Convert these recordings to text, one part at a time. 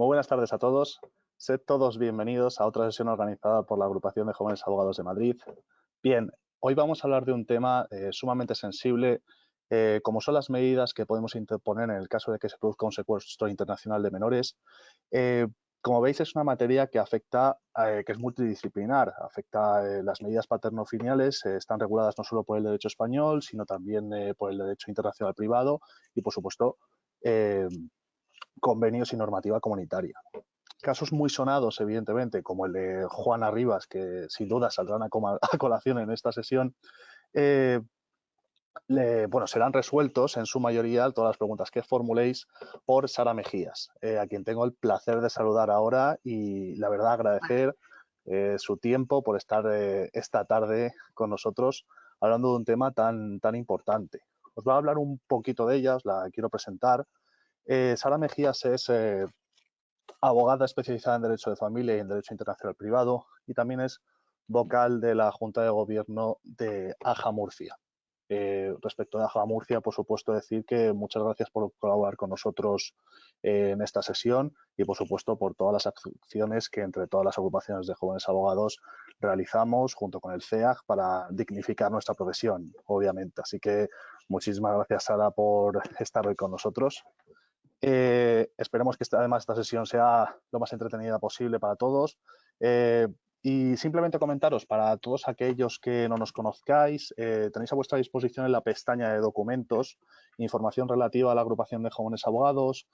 Muy buenas tardes a todos. Sed todos bienvenidos a otra sesión organizada por la Agrupación de Jóvenes Abogados de Madrid. Bien, hoy vamos a hablar de un tema sumamente sensible, como son las medidas que podemos interponer en el caso de que se produzca un secuestro internacional de menores. Eh, Como veis, es una materia que afecta, que es multidisciplinar. Afecta las medidas paterno-filiales, están reguladas no solo por el derecho español, sino también por el derecho internacional privado y, por supuesto, eh, convenios y normativa comunitaria. Casos muy sonados, evidentemente, como el de Juana Rivas, que sin duda saldrán a colación en esta sesión, eh, serán resueltos en su mayoría todas las preguntas que formuléis por Sara Mejías, a quien tengo el placer de saludar ahora y la verdad agradecer su tiempo por estar esta tarde con nosotros hablando de un tema tan importante. Os voy a hablar un poquito de ella, os la quiero presentar. Sara Mejías es abogada especializada en Derecho de Familia y en Derecho Internacional Privado y también es vocal de la Junta de Gobierno de AJA Murcia. Respecto de AJA Murcia, por supuesto, decir que muchas gracias por colaborar con nosotros en esta sesión y, por supuesto, por todas las acciones que entre todas las agrupaciones de jóvenes abogados realizamos junto con el CEAG para dignificar nuestra profesión, obviamente. Así que muchísimas gracias, Sara, por estar hoy con nosotros. Esperemos que además esta sesión sea lo más entretenida posible para todos. Y simplemente comentaros, para todos aquellos que no nos conozcáis, tenéis a vuestra disposición en la pestaña de documentos información relativa a la agrupación de jóvenes abogados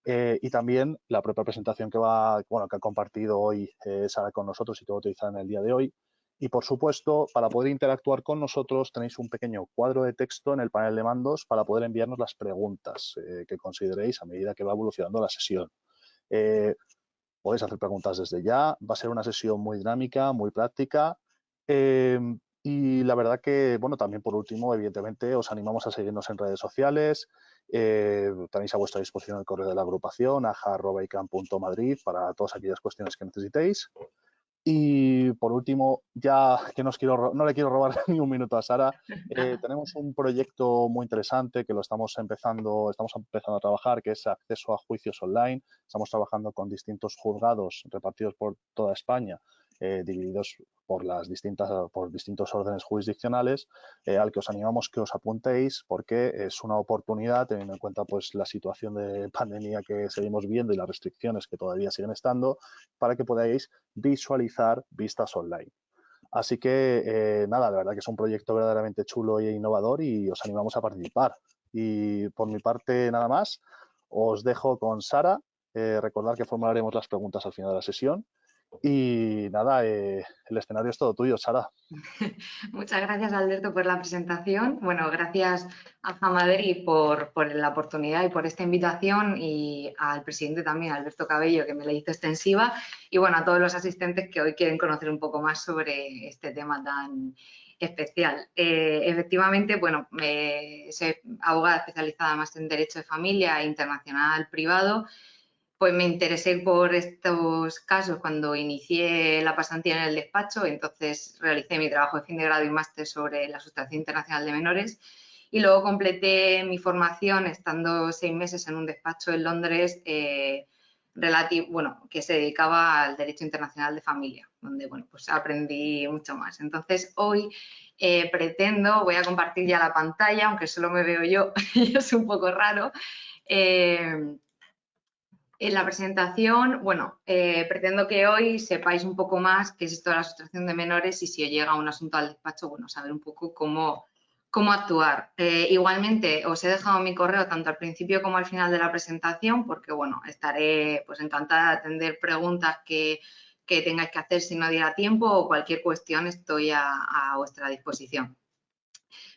y también la propia presentación que ha compartido hoy Sara con nosotros y que va a utilizar en el día de hoy. Y, por supuesto, para poder interactuar con nosotros tenéis un pequeño cuadro de texto en el panel de mandos para poder enviarnos las preguntas que consideréis a medida que va evolucionando la sesión. Podéis hacer preguntas desde ya. Va a ser una sesión muy dinámica, muy práctica. Y la verdad que, bueno, también por último, evidentemente, os animamos a seguirnos en redes sociales. Tenéis a vuestra disposición el correo de la agrupación, aja@icam.madrid, para todas aquellas cuestiones que necesitéis. Y por último, ya que no le quiero robar ni un minuto a Sara, tenemos un proyecto muy interesante que estamos empezando a trabajar, que es acceso a juicios online. Estamos trabajando con distintos juzgados repartidos por toda España, divididos por distintos órdenes jurisdiccionales, al que os animamos que os apuntéis porque es una oportunidad, teniendo en cuenta pues la situación de pandemia que seguimos viendo y las restricciones que todavía siguen estando, para que podáis visualizar vistas online. Así que, nada, la verdad que es un proyecto verdaderamente chulo e innovador y os animamos a participar. Y por mi parte, nada más, os dejo con Sara. Recordad que formularemos las preguntas al final de la sesión. Y nada, el escenario es todo tuyo, Sara. Muchas gracias, Alberto, por la presentación. Bueno, gracias a Jamaderi por la oportunidad y por esta invitación y al presidente también, Alberto Cabello, que me la hizo extensiva y bueno, a todos los asistentes que hoy quieren conocer un poco más sobre este tema tan especial. Efectivamente, bueno, soy abogada especializada más en Derecho de Familia e Internacional Privado. Pues me interesé por estos casos cuando inicié la pasantía en el despacho, entonces realicé mi trabajo de fin de grado y máster sobre la sustracción internacional de menores y luego completé mi formación estando 6 meses en un despacho en Londres que se dedicaba al derecho internacional de familia, donde bueno, pues aprendí mucho más. Entonces hoy voy a compartir ya la pantalla, aunque solo me veo yo y es un poco raro. En la presentación, bueno, pretendo que hoy sepáis un poco más qué es esto de la sustracción de menores y si os llega un asunto al despacho, bueno, saber un poco cómo actuar. Igualmente, os he dejado mi correo tanto al principio como al final de la presentación porque, bueno, estaré pues encantada de atender preguntas que tengáis que hacer si no diera tiempo o cualquier cuestión estoy a vuestra disposición.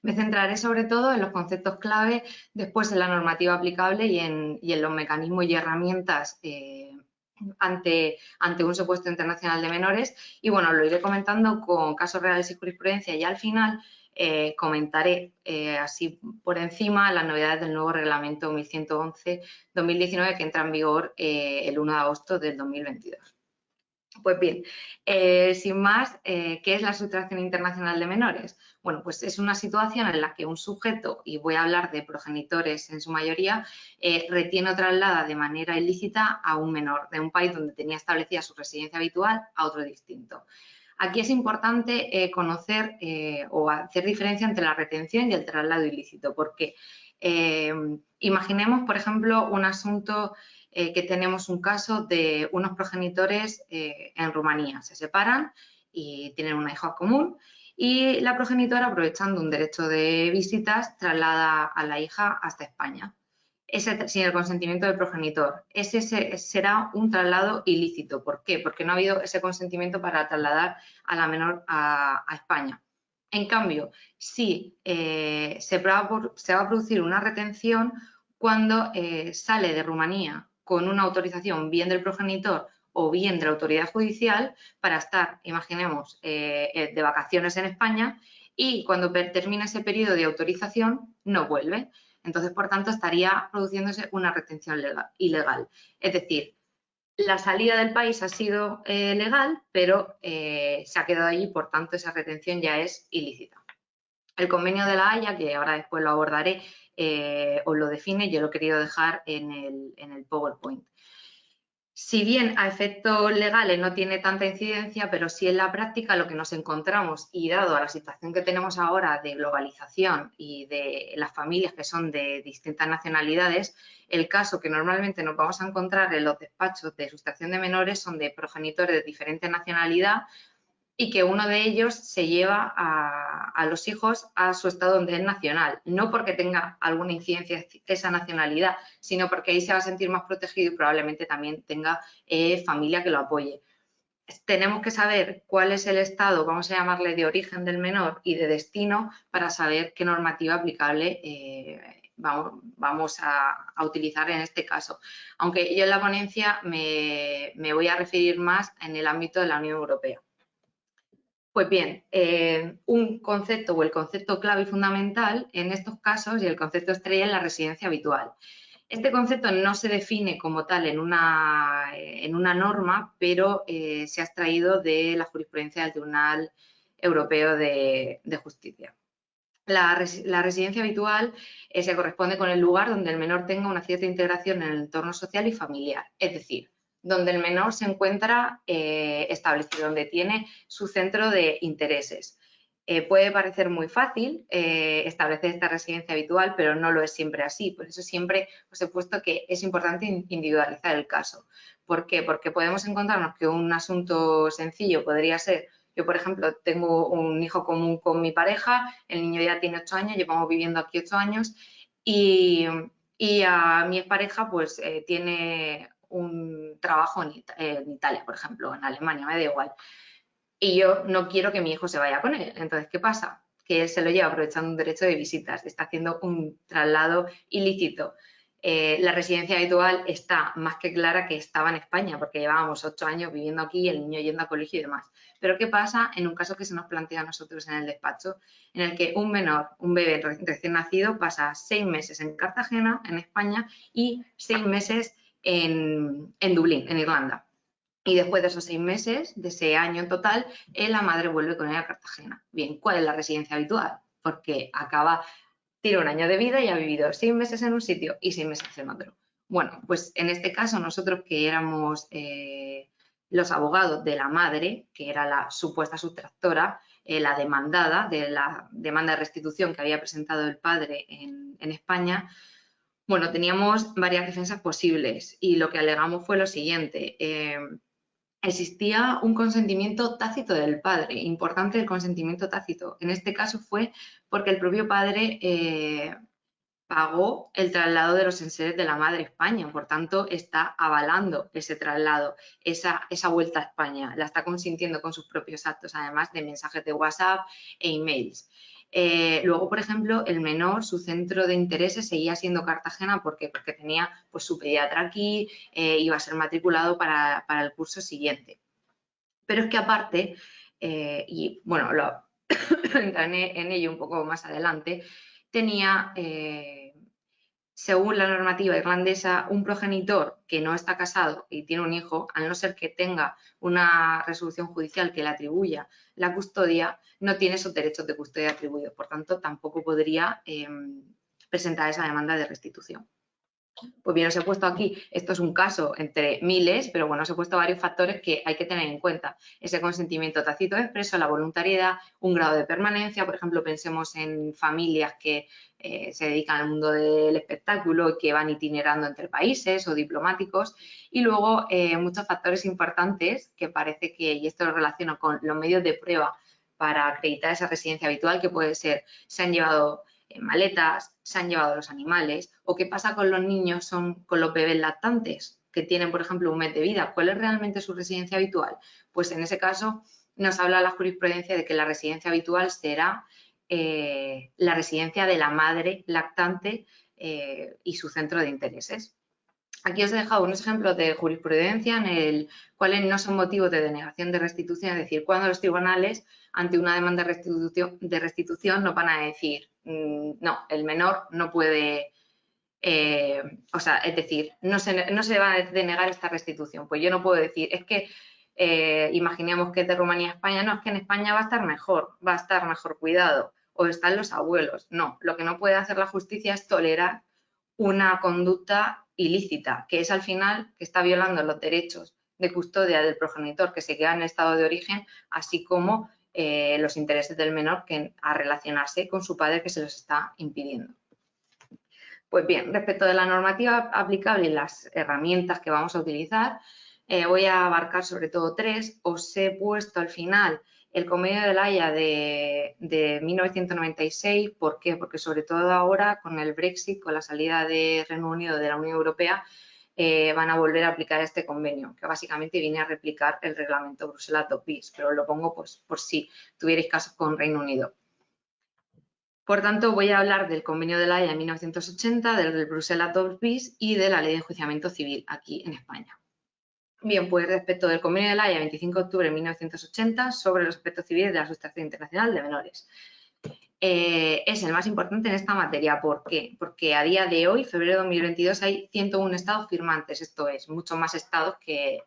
Me centraré sobre todo en los conceptos clave, después en la normativa aplicable y en los mecanismos y herramientas ante un secuestro internacional de menores y bueno, lo iré comentando con casos reales y jurisprudencia y al final comentaré así por encima las novedades del nuevo reglamento 1111-2019 que entra en vigor el 1 de agosto del 2022. Pues bien, sin más, ¿qué es la sustracción internacional de menores? Bueno, pues es una situación en la que un sujeto, y voy a hablar de progenitores en su mayoría, retiene o traslada de manera ilícita a un menor de un país donde tenía establecida su residencia habitual a otro distinto. Aquí es importante conocer o hacer diferencia entre la retención y el traslado ilícito, porque imaginemos, por ejemplo, un asunto que tenemos un caso de unos progenitores en Rumanía. Se separan y tienen una hija común y la progenitora, aprovechando un derecho de visitas, traslada a la hija hasta España. Sin el consentimiento del progenitor. Ese será un traslado ilícito. ¿Por qué? Porque no ha habido ese consentimiento para trasladar a la menor a España. En cambio, sí se va a producir una retención cuando sale de Rumanía con una autorización bien del progenitor o bien de la autoridad judicial para estar, imaginemos, de vacaciones en España y cuando termina ese periodo de autorización no vuelve. Entonces, por tanto, estaría produciéndose una retención ilegal. Es decir, la salida del país ha sido legal, pero se ha quedado allí, por tanto, esa retención ya es ilícita. El convenio de la Haya, que ahora después lo abordaré, os lo define, yo lo he querido dejar en el PowerPoint. Si bien a efectos legales no tiene tanta incidencia, pero sí en la práctica lo que nos encontramos, y dado a la situación que tenemos ahora de globalización y de las familias que son de distintas nacionalidades, el caso que normalmente nos vamos a encontrar en los despachos de sustracción de menores son de progenitores de diferente nacionalidad y que uno de ellos se lleva a los hijos a su estado donde es nacional, no porque tenga alguna incidencia esa nacionalidad, sino porque ahí se va a sentir más protegido y probablemente también tenga familia que lo apoye. Tenemos que saber cuál es el estado, vamos a llamarle de origen del menor y de destino para saber qué normativa aplicable vamos a utilizar en este caso. Aunque yo en la ponencia me voy a referir más en el ámbito de la Unión Europea. Pues bien, un concepto o el concepto clave y fundamental en estos casos y el concepto estrella es la residencia habitual. Este concepto no se define como tal en una norma, pero se ha extraído de la jurisprudencia del Tribunal Europeo de Justicia. La residencia habitual se corresponde con el lugar donde el menor tenga una cierta integración en el entorno social y familiar, es decir, donde el menor se encuentra establecido, donde tiene su centro de intereses. Puede parecer muy fácil establecer esta residencia habitual, pero no lo es siempre así. Por eso siempre os he puesto que es importante individualizar el caso. ¿Por qué? Porque podemos encontrarnos que un asunto sencillo podría ser: yo, por ejemplo, tengo un hijo común con mi pareja, el niño ya tiene 8 años, llevamos viviendo aquí 8 años y a mi expareja pues tiene un trabajo en Italia, por ejemplo, en Alemania, me da igual. Y yo no quiero que mi hijo se vaya con él. Entonces, ¿qué pasa? Que él se lo lleva aprovechando un derecho de visitas, está haciendo un traslado ilícito. La residencia habitual está más que clara que estaba en España, porque llevábamos 8 años viviendo aquí, el niño yendo a colegio y demás. Pero ¿qué pasa en un caso que se nos plantea a nosotros en el despacho, en el que un menor, un bebé recién nacido, pasa 6 meses en Cartagena, en España, y 6 meses en Dublín, en Irlanda? Y después de esos 6 meses, de ese año en total, la madre vuelve con él a Cartagena. Bien, ¿cuál es la residencia habitual? Porque tiene un año de vida y ha vivido 6 meses en un sitio y 6 meses en otro. Bueno, pues en este caso nosotros, que éramos los abogados de la madre, que era la supuesta sustractora, la demandada de la demanda de restitución que había presentado el padre en España, bueno, teníamos varias defensas posibles y lo que alegamos fue lo siguiente: existía un consentimiento tácito del padre, importante el consentimiento tácito. En este caso fue porque el propio padre pagó el traslado de los enseres de la madre a España, por tanto está avalando ese traslado, esa vuelta a España, la está consintiendo con sus propios actos, además de mensajes de WhatsApp e emails. Luego, por ejemplo, el menor, su centro de intereses seguía siendo Cartagena. ¿Por qué? Porque tenía pues su pediatra aquí, iba a ser matriculado para el curso siguiente. Pero es que aparte, y bueno, entraré en ello un poco más adelante, según la normativa irlandesa, un progenitor que no está casado y tiene un hijo, al no ser que tenga una resolución judicial que le atribuya la custodia, no tiene esos derechos de custodia atribuidos. Por tanto, tampoco podría presentar esa demanda de restitución. Pues bien, os he puesto aquí, esto es un caso entre miles, pero bueno, os he puesto varios factores que hay que tener en cuenta. Ese consentimiento tácito expreso, la voluntariedad, un grado de permanencia, por ejemplo, pensemos en familias que se dedican al mundo del espectáculo y que van itinerando entre países o diplomáticos, y luego muchos factores importantes que parece que, y esto lo relaciono con los medios de prueba para acreditar esa residencia habitual, que puede ser, se han llevado maletas, se han llevado los animales, o qué pasa con los niños, con los bebés lactantes que tienen, por ejemplo, un mes de vida, ¿cuál es realmente su residencia habitual? Pues en ese caso nos habla la jurisprudencia de que la residencia habitual será la residencia de la madre lactante y su centro de intereses. Aquí os he dejado unos ejemplos de jurisprudencia en el cuales no son motivos de denegación de restitución, es decir, cuando los tribunales ante una demanda de restitución nos van a decir no, el menor no puede, es decir, no se va a denegar esta restitución. Pues yo no puedo decir, es que imaginemos que es de Rumanía a España, no, es que en España va a estar mejor cuidado, o están los abuelos. No, lo que no puede hacer la justicia es tolerar una conducta ilícita, que es al final que está violando los derechos de custodia del progenitor que se queda en el estado de origen, así como los intereses del menor a relacionarse con su padre que se los está impidiendo. Pues bien, respecto de la normativa aplicable y las herramientas que vamos a utilizar, voy a abarcar sobre todo tres. Os he puesto al final el Convenio de La Haya de 1996. ¿Por qué? Porque sobre todo ahora con el Brexit, con la salida de Reino Unido de la Unión Europea, van a volver a aplicar este convenio, que básicamente viene a replicar el reglamento Bruselas II bis, pero lo pongo pues, por si tuvierais casos con Reino Unido. Por tanto, voy a hablar del Convenio de La Haya de 1980, del Bruselas II bis y de la Ley de Enjuiciamiento Civil aquí en España. Bien, pues respecto del Convenio de La Haya 25 de octubre de 1980 sobre los aspectos civiles de la sustracción internacional de menores. Es el más importante en esta materia. ¿Por qué? Porque a día de hoy, febrero de 2022, hay 101 estados firmantes, esto es, muchos más estados que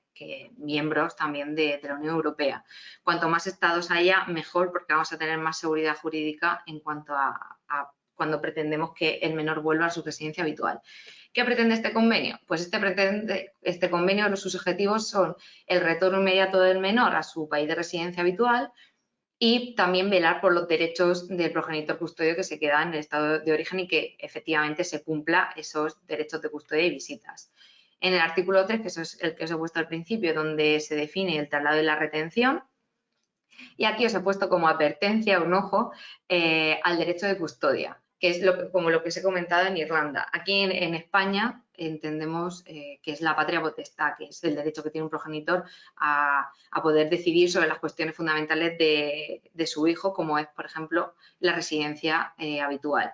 miembros también de la Unión Europea. Cuanto más estados haya, mejor, porque vamos a tener más seguridad jurídica en cuanto a cuando pretendemos que el menor vuelva a su residencia habitual. ¿Qué pretende este convenio? Pues este convenio, sus objetivos son el retorno inmediato del menor a su país de residencia habitual, y también velar por los derechos del progenitor custodio que se queda en el estado de origen y que efectivamente se cumpla esos derechos de custodia y visitas. En el artículo 3, que eso es el que os he puesto al principio, donde se define el traslado y la retención, y aquí os he puesto como advertencia, un ojo, al derecho de custodia, que es como lo que os he comentado en Irlanda. Aquí en España entendemos que es la patria potestad, que es el derecho que tiene un progenitor a poder decidir sobre las cuestiones fundamentales de su hijo, como es, por ejemplo, la residencia habitual.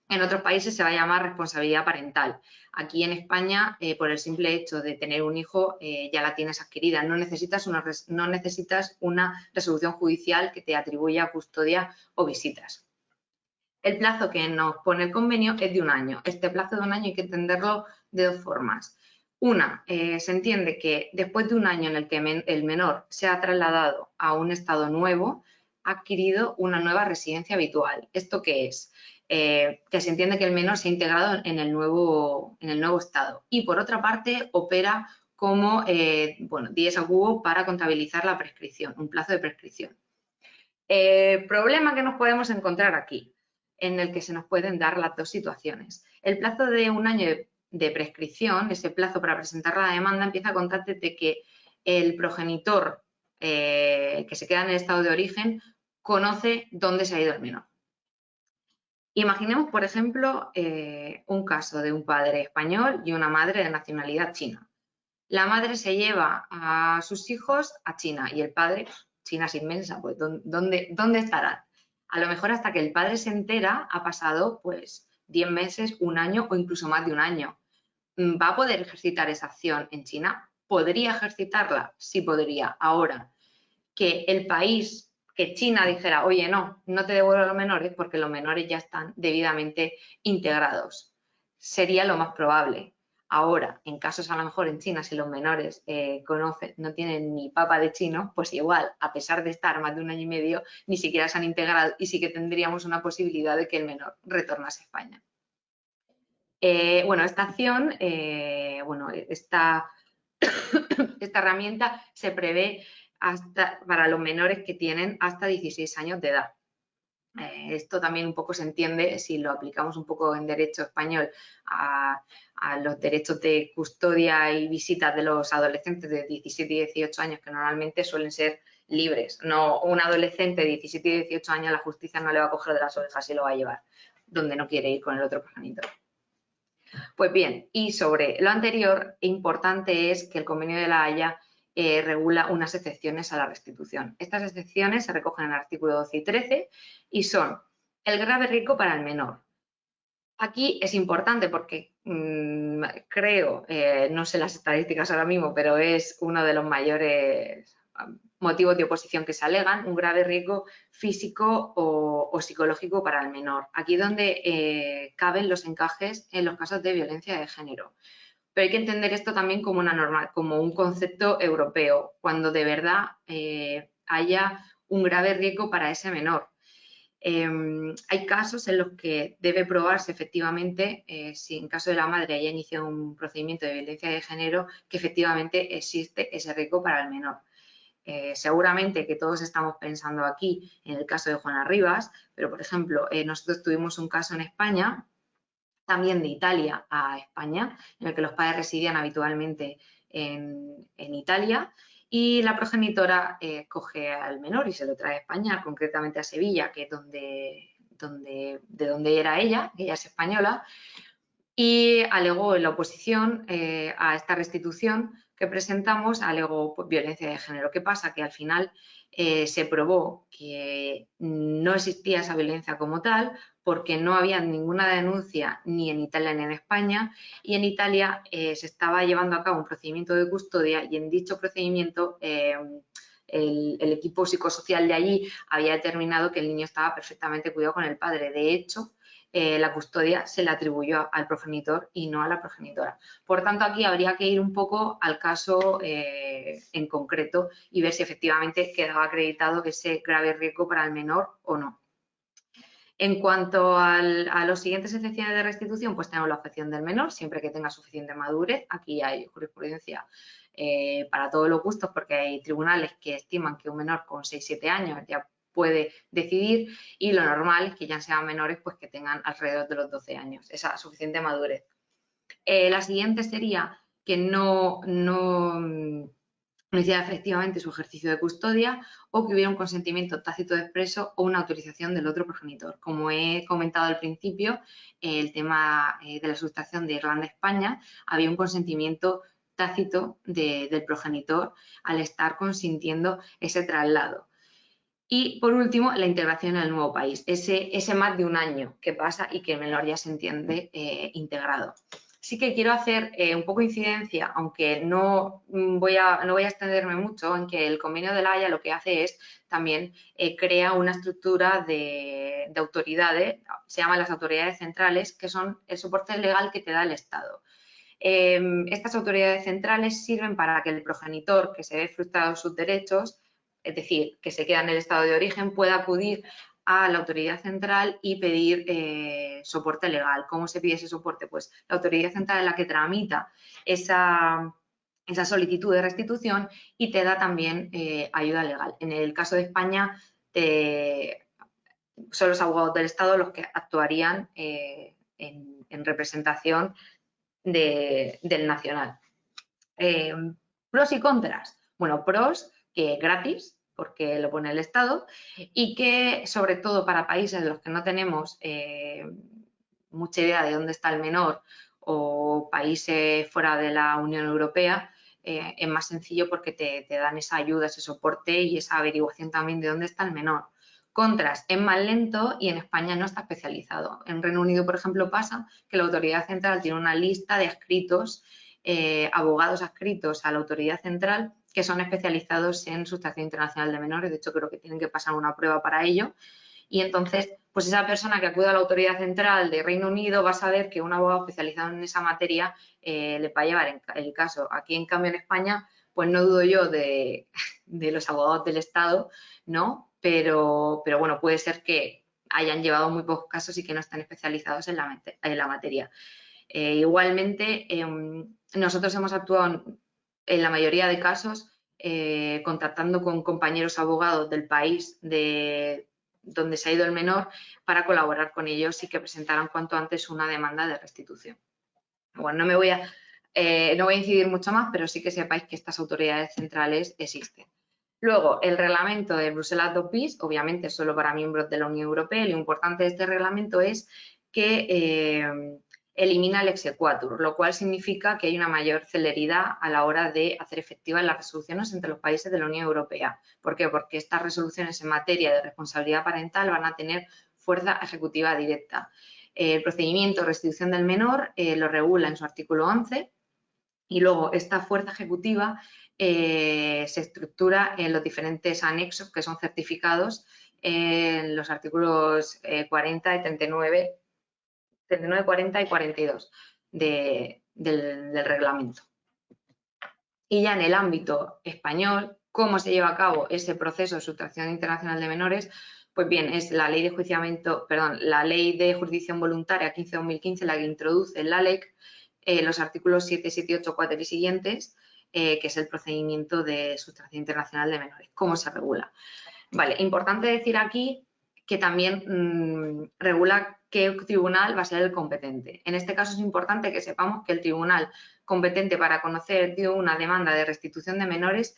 En otros países se va a llamar responsabilidad parental. Aquí en España, por el simple hecho de tener un hijo, ya la tienes adquirida. No necesitas una resolución judicial que te atribuya custodia o visitas. El plazo que nos pone el convenio es de un año. Este plazo de un año hay que entenderlo de dos formas. Una, se entiende que después de un año en el que el menor se ha trasladado a un estado nuevo, ha adquirido una nueva residencia habitual. ¿Esto qué es? Que se entiende que el menor se ha integrado en el nuevo estado. Y por otra parte, opera como dies a quo para contabilizar la prescripción, un plazo de prescripción. Problema que nos podemos encontrar aquí, en el que se nos pueden dar las dos situaciones. El plazo de un año de prescripción, ese plazo para presentar la demanda, empieza a contar desde que el progenitor que se queda en el estado de origen conoce dónde se ha ido el menor. Imaginemos, por ejemplo, un caso de un padre español y una madre de nacionalidad china. La madre se lleva a sus hijos a China y el padre, China es inmensa, pues ¿dónde estarán? A lo mejor hasta que el padre se entera ha pasado pues 10 meses, un año o incluso más de un año. ¿Va a poder ejercitar esa acción en China? ¿Podría ejercitarla? Sí podría. Ahora, que el país, que China dijera, oye, no te devuelvo a los menores porque los menores ya están debidamente integrados. sería lo más probable. Ahora, en casos a lo mejor en China, si los menores no tienen ni papa de chino, pues igual, a pesar de estar más de 1 año y medio, ni siquiera se han integrado y sí que tendríamos una posibilidad de que el menor retornase a España. Bueno, esta acción, esta herramienta se prevé para los menores que tienen hasta 16 años de edad. Esto también un poco se entiende si lo aplicamos un poco en derecho español a los derechos de custodia y visitas de los adolescentes de 17 y 18 años, que normalmente suelen ser libres. No, un adolescente de 17 y 18 años, la justicia no le va a coger de las orejas y lo va a llevar donde no quiere ir con el otro progenitor. Pues bien, y sobre lo anterior, importante es que el Convenio de La Haya regula unas excepciones a la restitución. Estas excepciones se recogen en el artículo 12 y 13 y son el grave riesgo para el menor. Aquí es importante porque creo, no sé las estadísticas ahora mismo, pero es uno de los mayores motivos de oposición que se alegan, un grave riesgo físico o psicológico para el menor. Aquí es donde caben los encajes en los casos de violencia de género. Pero hay que entender esto también como una norma, como un concepto europeo, cuando de verdad haya un grave riesgo para ese menor. Hay casos en los que debe probarse efectivamente, si en caso de la madre haya iniciado un procedimiento de violencia de género, que efectivamente existe ese riesgo para el menor. Seguramente que todos estamos pensando aquí en el caso de Juana Rivas, pero por ejemplo, nosotros tuvimos un caso en España, también de Italia a España, en el que los padres residían habitualmente en Italia y la progenitora coge al menor y se lo trae a España, concretamente a Sevilla, que es de donde era ella, que ella es española, y alegó en la oposición a esta restitución que presentamos, alegó violencia de género. ¿Qué pasa? Que al final se probó que no existía esa violencia como tal porque no había ninguna denuncia ni en Italia ni en España y en Italia se estaba llevando a cabo un procedimiento de custodia y en dicho procedimiento el equipo psicosocial de allí había determinado que el niño estaba perfectamente cuidado con el padre. De hecho, la custodia se le atribuyó al progenitor y no a la progenitora. Por tanto, aquí habría que ir un poco al caso en concreto y ver si efectivamente quedaba acreditado ese grave riesgo para el menor o no. En cuanto a los siguientes excepciones de restitución, pues tenemos la objeción del menor, siempre que tenga suficiente madurez. Aquí hay jurisprudencia para todos los gustos porque hay tribunales que estiman que un menor con 6-7 años ya puede decidir y lo normal es que ya sean menores pues que tengan alrededor de los 12 años, esa suficiente madurez. La siguiente sería que no hiciera efectivamente su ejercicio de custodia o que hubiera un consentimiento tácito expreso o una autorización del otro progenitor. Como he comentado al principio, el tema de la sustracción de Irlanda a España, había un consentimiento tácito del progenitor al estar consintiendo ese traslado. Y, por último, la integración en el nuevo país, ese más de 1 año que pasa y que el menor ya se entiende integrado. Sí que quiero hacer un poco de incidencia, aunque no voy a extenderme mucho, en que el Convenio de La Haya lo que hace es también crea una estructura de autoridades, se llaman las autoridades centrales, que son el soporte legal que te da el Estado. Estas autoridades centrales sirven para que el progenitor que se ve frustrado sus derechos, es decir, que se queda en el estado de origen, pueda acudir a la autoridad central y pedir soporte legal. ¿Cómo se pide ese soporte? Pues la autoridad central es la que tramita esa solicitud de restitución y te da también ayuda legal. En el caso de España, son los abogados del Estado los que actuarían en representación del nacional. Pros y contras. Bueno, pros, que es gratis, porque lo pone el Estado, y que sobre todo para países en los que no tenemos mucha idea de dónde está el menor o países fuera de la Unión Europea, es más sencillo porque te dan esa ayuda, ese soporte y esa averiguación también de dónde está el menor. Contras, es más lento y en España no está especializado. En Reino Unido, por ejemplo, pasa que la autoridad central tiene una lista de adscritos, abogados adscritos a la autoridad central que son especializados en sustracción internacional de menores. De hecho, creo que tienen que pasar una prueba para ello. Y entonces, pues pues esa persona que acude a la autoridad central de Reino Unido va a saber que un abogado especializado en esa materia le va a llevar el caso. Aquí, en cambio, en España, pues no dudo yo de los abogados del Estado, ¿no? Pero bueno, puede ser que hayan llevado muy pocos casos y que no estén especializados en la materia. Igualmente, nosotros hemos actuado en la mayoría de casos contactando con compañeros abogados del país donde se ha ido el menor para colaborar con ellos y que presentaran cuanto antes una demanda de restitución. Bueno, no voy a incidir mucho más, pero sí que sepáis que estas autoridades centrales existen. Luego, el reglamento de Bruselas II bis, obviamente solo para miembros de la Unión Europea. Lo importante de este reglamento es que elimina el exequatur, lo cual significa que hay una mayor celeridad a la hora de hacer efectivas las resoluciones entre los países de la Unión Europea. ¿Por qué? Porque estas resoluciones en materia de responsabilidad parental van a tener fuerza ejecutiva directa. El procedimiento de restitución del menor lo regula en su artículo 11 y luego esta fuerza ejecutiva se estructura en los diferentes anexos que son certificados en los artículos 40 y 39, 40 y 42 del reglamento. Y ya en el ámbito español, ¿cómo se lleva a cabo ese proceso de sustracción internacional de menores? Pues bien, es la ley de jurisdicción voluntaria 15/2015 la que introduce en la LEC los artículos 7, 7, 8, 4 y siguientes, que es el procedimiento de sustracción internacional de menores. ¿Cómo se regula? Vale, importante decir aquí que también regula qué tribunal va a ser el competente. En este caso es importante que sepamos que el tribunal competente para conocer de una demanda de restitución de menores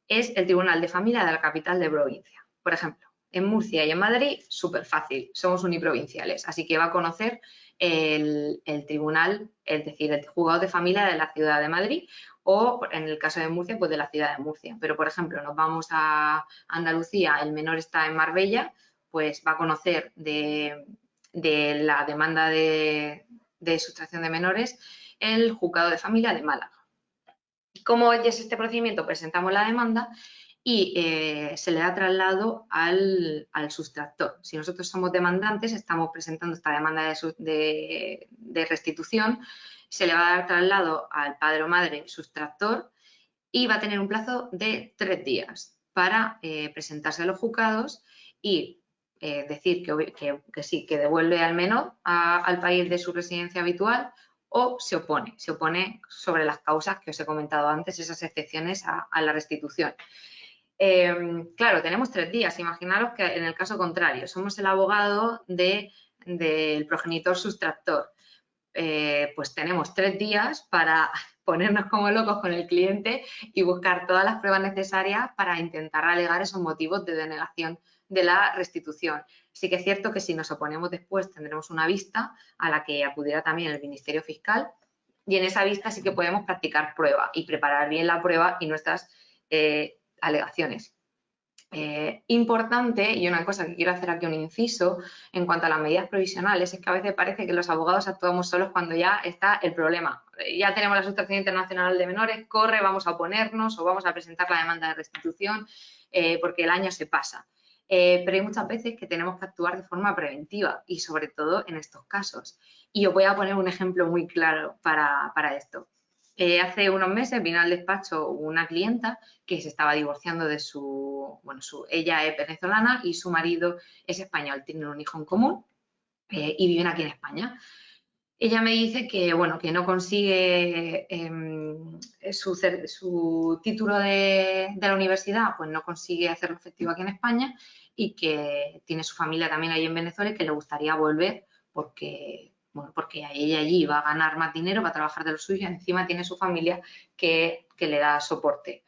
es el Tribunal de Familia de la capital de provincia. Por ejemplo, en Murcia y en Madrid, súper fácil, somos uniprovinciales, así que va a conocer el tribunal, es decir, el juzgado de familia de la ciudad de Madrid, o en el caso de Murcia, pues de la ciudad de Murcia. Pero, por ejemplo, nos vamos a Andalucía, el menor está en Marbella, pues va a conocer de la demanda de sustracción de menores el juzgado de familia de Málaga. ¿Cómo es este procedimiento? Presentamos la demanda y se le da traslado al sustractor. Si nosotros somos demandantes, estamos presentando esta demanda de restitución, se le va a dar traslado al padre o madre sustractor y va a tener un plazo de 3 días para presentarse a los juzgados y decir que sí, que devuelve al menor al país de su residencia habitual, o se opone sobre las causas que os he comentado antes, esas excepciones a la restitución. Claro, tenemos 3 días. Imaginaros que en el caso contrario, somos el abogado del progenitor sustractor. Pues tenemos 3 días para ponernos como locos con el cliente y buscar todas las pruebas necesarias para intentar alegar esos motivos de denegación de la restitución. Sí que es cierto que si nos oponemos después tendremos una vista a la que acudirá también el Ministerio Fiscal, y en esa vista sí que podemos practicar prueba y preparar bien la prueba y nuestras alegaciones. Importante, y una cosa que quiero hacer aquí un inciso en cuanto a las medidas provisionales, es que a veces parece que los abogados actuamos solos cuando ya está el problema. Ya tenemos la sustracción internacional de menores, corre, vamos a oponernos o vamos a presentar la demanda de restitución porque el año se pasa. Pero hay muchas veces que tenemos que actuar de forma preventiva y sobre todo en estos casos. Y os voy a poner un ejemplo muy claro para esto. Hace unos meses vino al despacho una clienta que se estaba divorciando de ella es venezolana y su marido es español, tienen un hijo en común y viven aquí en España. Ella me dice que, que no consigue su título de la universidad, pues no consigue hacerlo efectivo aquí en España y que tiene su familia también ahí en Venezuela y que le gustaría volver porque ella allí va a ganar más dinero, va a trabajar de lo suyo y encima tiene su familia que le da soporte.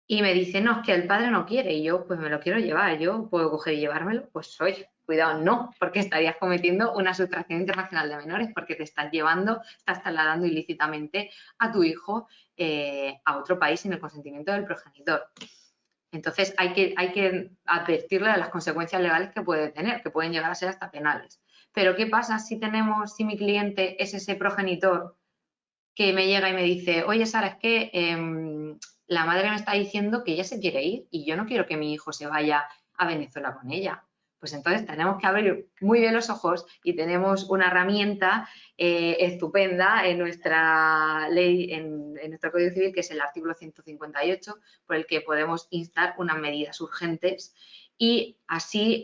Y me dice, no, es que el padre no quiere y yo pues me lo quiero llevar, yo puedo coger y llevármelo, pues oye, cuidado, no, porque estarías cometiendo una sustracción internacional de menores porque te estás trasladando ilícitamente a tu hijo a otro país sin el consentimiento del progenitor. Entonces hay que advertirle de las consecuencias legales que puede tener, que pueden llegar a ser hasta penales. Pero ¿qué pasa si mi cliente es ese progenitor que me llega y me dice, oye Sara, es que la madre me está diciendo que ella se quiere ir y yo no quiero que mi hijo se vaya a Venezuela con ella? Pues entonces tenemos que abrir muy bien los ojos y tenemos una herramienta estupenda en nuestra ley, en nuestro Código Civil, que es el artículo 158, por el que podemos instar unas medidas urgentes y así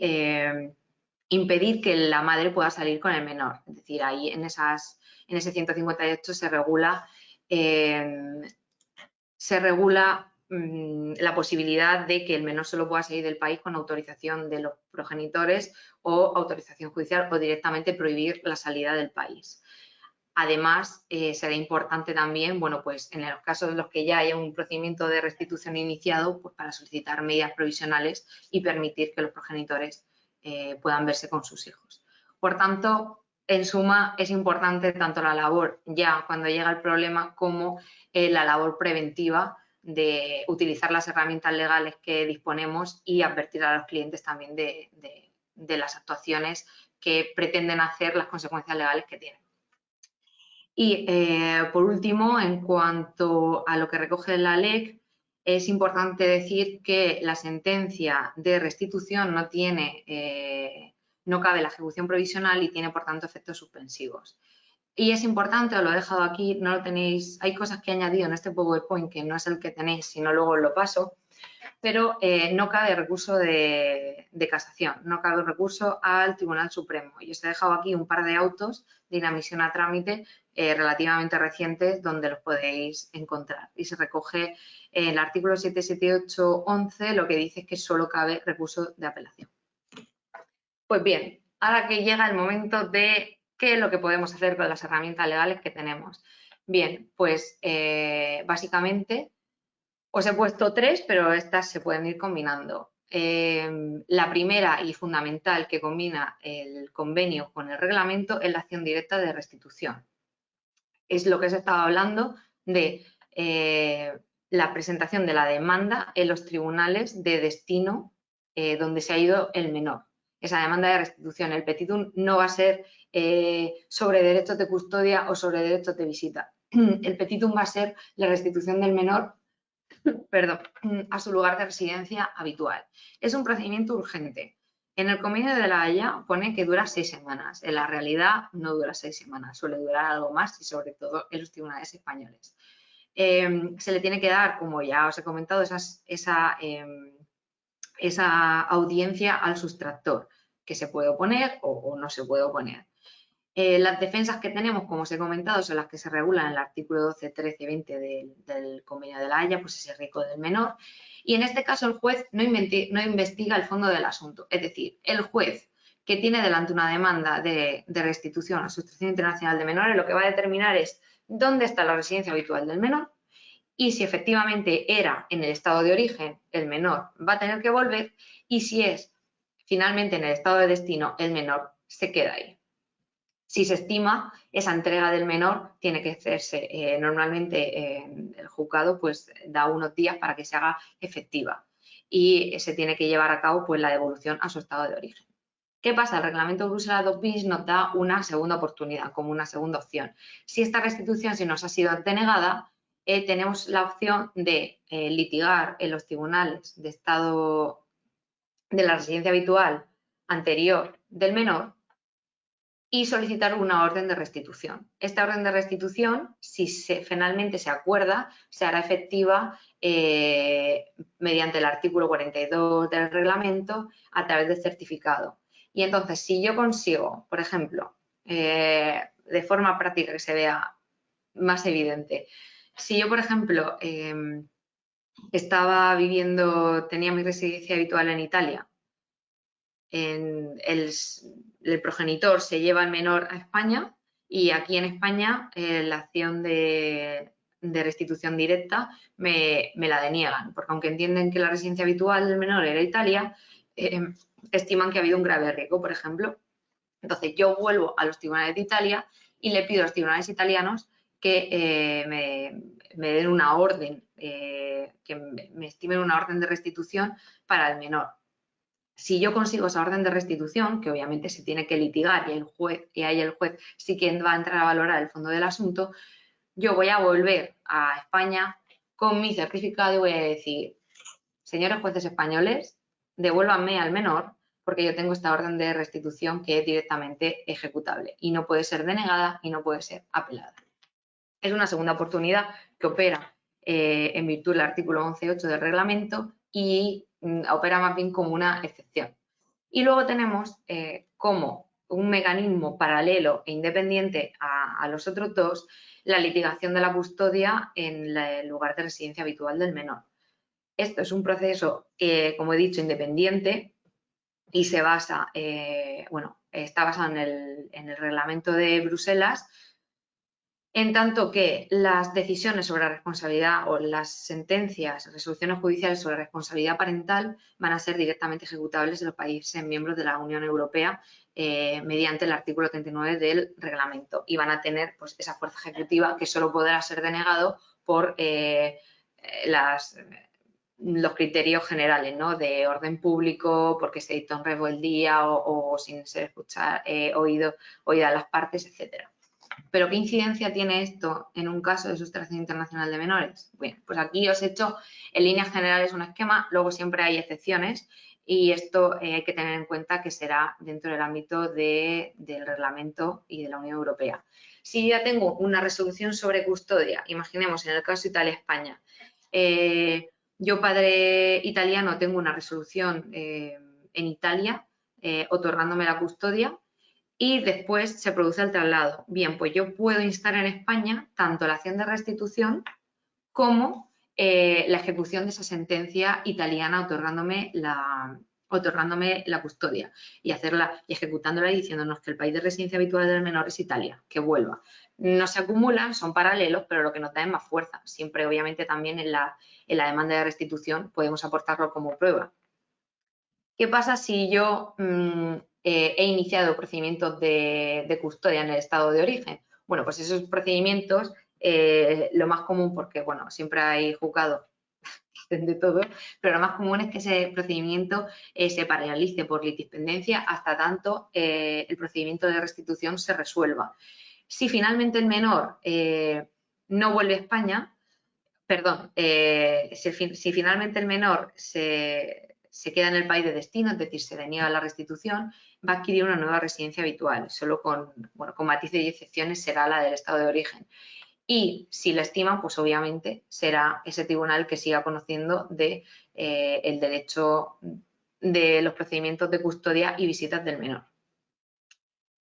impedir que la madre pueda salir con el menor. Es decir, ahí en ese 158 se regula la posibilidad de que el menor solo pueda salir del país con autorización de los progenitores o autorización judicial o directamente prohibir la salida del país. Además, será importante también, bueno, pues en los casos en los que ya haya un procedimiento de restitución iniciado, pues para solicitar medidas provisionales y permitir que los progenitores puedan verse con sus hijos. Por tanto, en suma, es importante tanto la labor ya cuando llega el problema como la labor preventiva de utilizar las herramientas legales que disponemos y advertir a los clientes también de las actuaciones que pretenden hacer, las consecuencias legales que tienen. Y por último, en cuanto a lo que recoge la LEC, es importante decir que la sentencia de restitución no cabe la ejecución provisional y tiene por tanto efectos suspensivos. Y es importante, os lo he dejado aquí, no lo tenéis, hay cosas que he añadido en este PowerPoint que no es el que tenéis, sino luego os lo paso, pero no cabe recurso de casación, no cabe recurso al Tribunal Supremo. Y os he dejado aquí un par de autos de inadmisión a trámite relativamente recientes donde los podéis encontrar. Y se recoge en el artículo 778.11 lo que dice es que solo cabe recurso de apelación. Pues bien, ahora que llega el momento de qué es lo que podemos hacer con las herramientas legales que tenemos. Bien, pues básicamente os he puesto 3, pero estas se pueden ir combinando. La primera y fundamental que combina el convenio con el reglamento es la acción directa de restitución. Es lo que os estaba hablando de la presentación de la demanda en los tribunales de destino donde se ha ido el menor. Esa demanda de restitución, el petitum no va a ser sobre derechos de custodia o sobre derechos de visita. El petitum va a ser la restitución del menor a su lugar de residencia habitual. Es un procedimiento urgente. En el convenio de La Haya pone que dura 6 semanas. En la realidad no dura 6 semanas, suele durar algo más y sobre todo en los tribunales españoles. Se le tiene que dar, como ya os he comentado, esa audiencia al sustractor, que se puede oponer o no se puede oponer. Las defensas que tenemos, como os he comentado, son las que se regulan en el artículo 12, 13 y 20 del Convenio de La Haya, pues ese riesgo del menor. Y en este caso el juez no investiga el fondo del asunto. Es decir, el juez que tiene delante una demanda de restitución a sustracción internacional de menores, lo que va a determinar es dónde está la residencia habitual del menor y si efectivamente era en el estado de origen, el menor va a tener que volver y si es finalmente en el estado de destino, el menor se queda ahí. Si se estima, esa entrega del menor tiene que hacerse normalmente el juzgado pues da unos días para que se haga efectiva y se tiene que llevar a cabo pues la devolución a su estado de origen. ¿Qué pasa? El reglamento Bruselas 2 bis nos da una segunda oportunidad, como una segunda opción. Si esta restitución se nos ha sido denegada, tenemos la opción de litigar en los tribunales de estado de la residencia habitual anterior del menor y solicitar una orden de restitución. Esta orden de restitución, si finalmente se acuerda, se hará efectiva mediante el artículo 42 del reglamento a través del certificado. Y entonces, si yo consigo, por ejemplo, de forma práctica que se vea más evidente, si yo, por ejemplo, tenía mi residencia habitual en Italia, el progenitor se lleva al menor a España y aquí en España la acción de restitución directa me la deniegan, porque aunque entienden que la residencia habitual del menor era Italia, estiman que ha habido un grave riesgo, por ejemplo. Entonces yo vuelvo a los tribunales de Italia y le pido a los tribunales italianos que me den una orden, que me estimen una orden de restitución para el menor. Si yo consigo esa orden de restitución, que obviamente se tiene que litigar y ahí el juez sí que va a entrar a valorar el fondo del asunto, yo voy a volver a España con mi certificado y voy a decir, señores jueces españoles, devuélvanme al menor porque yo tengo esta orden de restitución que es directamente ejecutable y no puede ser denegada y no puede ser apelada. Es una segunda oportunidad que opera en virtud del artículo 11.8 del reglamento y opera más bien como una excepción. Y luego tenemos como un mecanismo paralelo e independiente a los otros dos, la litigación de la custodia en el lugar de residencia habitual del menor. Esto es un proceso, como he dicho, independiente y se basa, está basado en el reglamento de Bruselas, en tanto que las decisiones sobre la responsabilidad o las sentencias, resoluciones judiciales sobre responsabilidad parental van a ser directamente ejecutables en los países miembros de la Unión Europea mediante el artículo 39 del reglamento y van a tener pues, esa fuerza ejecutiva que solo podrá ser denegado por los criterios generales, ¿no? De orden público, porque se dicta un rebeldía o sin ser oídas las partes, etcétera. ¿Pero qué incidencia tiene esto en un caso de sustracción internacional de menores? Bueno, pues aquí os he hecho en líneas generales un esquema, luego siempre hay excepciones y esto hay que tener en cuenta que será dentro del ámbito del reglamento y de la Unión Europea. Si ya tengo una resolución sobre custodia, imaginemos en el caso Italia-España, yo padre italiano tengo una resolución en Italia otorgándome la custodia, y después se produce el traslado. Bien, pues yo puedo instar en España tanto la acción de restitución como la ejecución de esa sentencia italiana otorgándome la custodia y ejecutándola y diciéndonos que el país de residencia habitual del menor es Italia, que vuelva. No se acumulan, son paralelos, pero lo que nos da es más fuerza. Siempre, obviamente, también en la demanda de restitución podemos aportarlo como prueba. ¿Qué pasa si yo he iniciado procedimientos de custodia en el estado de origen? Bueno, pues esos procedimientos, lo más común, porque bueno, siempre hay juzgados de todo, pero lo más común es que ese procedimiento se paralice por litispendencia hasta tanto el procedimiento de restitución se resuelva. Si finalmente el menor no vuelve a España, perdón, si finalmente el menor se queda en el país de destino, es decir, se deniega la restitución, va a adquirir una nueva residencia habitual, solo con matices y excepciones será la del estado de origen. Y si la estiman, pues obviamente será ese tribunal que siga conociendo de el derecho de los procedimientos de custodia y visitas del menor.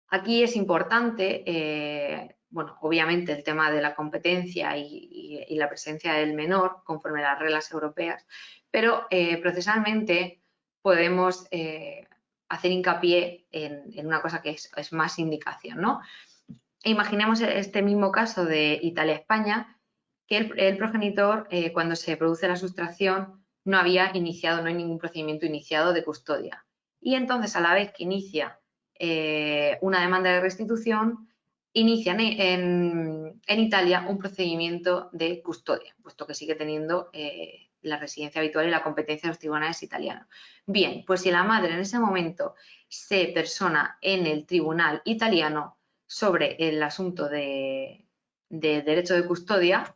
Aquí es importante, obviamente el tema de la competencia y la presencia del menor conforme a las reglas europeas, pero procesalmente podemos hacer hincapié en una cosa que es más indicación, ¿no? Imaginemos este mismo caso de Italia-España, que el progenitor, cuando se produce la sustracción, no hay ningún procedimiento iniciado de custodia. Y entonces, a la vez que inicia una demanda de restitución, inician en Italia un procedimiento de custodia, puesto que sigue teniendo la residencia habitual y la competencia de los tribunales italianos. Bien, pues si la madre en ese momento se persona en el tribunal italiano sobre el asunto de derecho de custodia,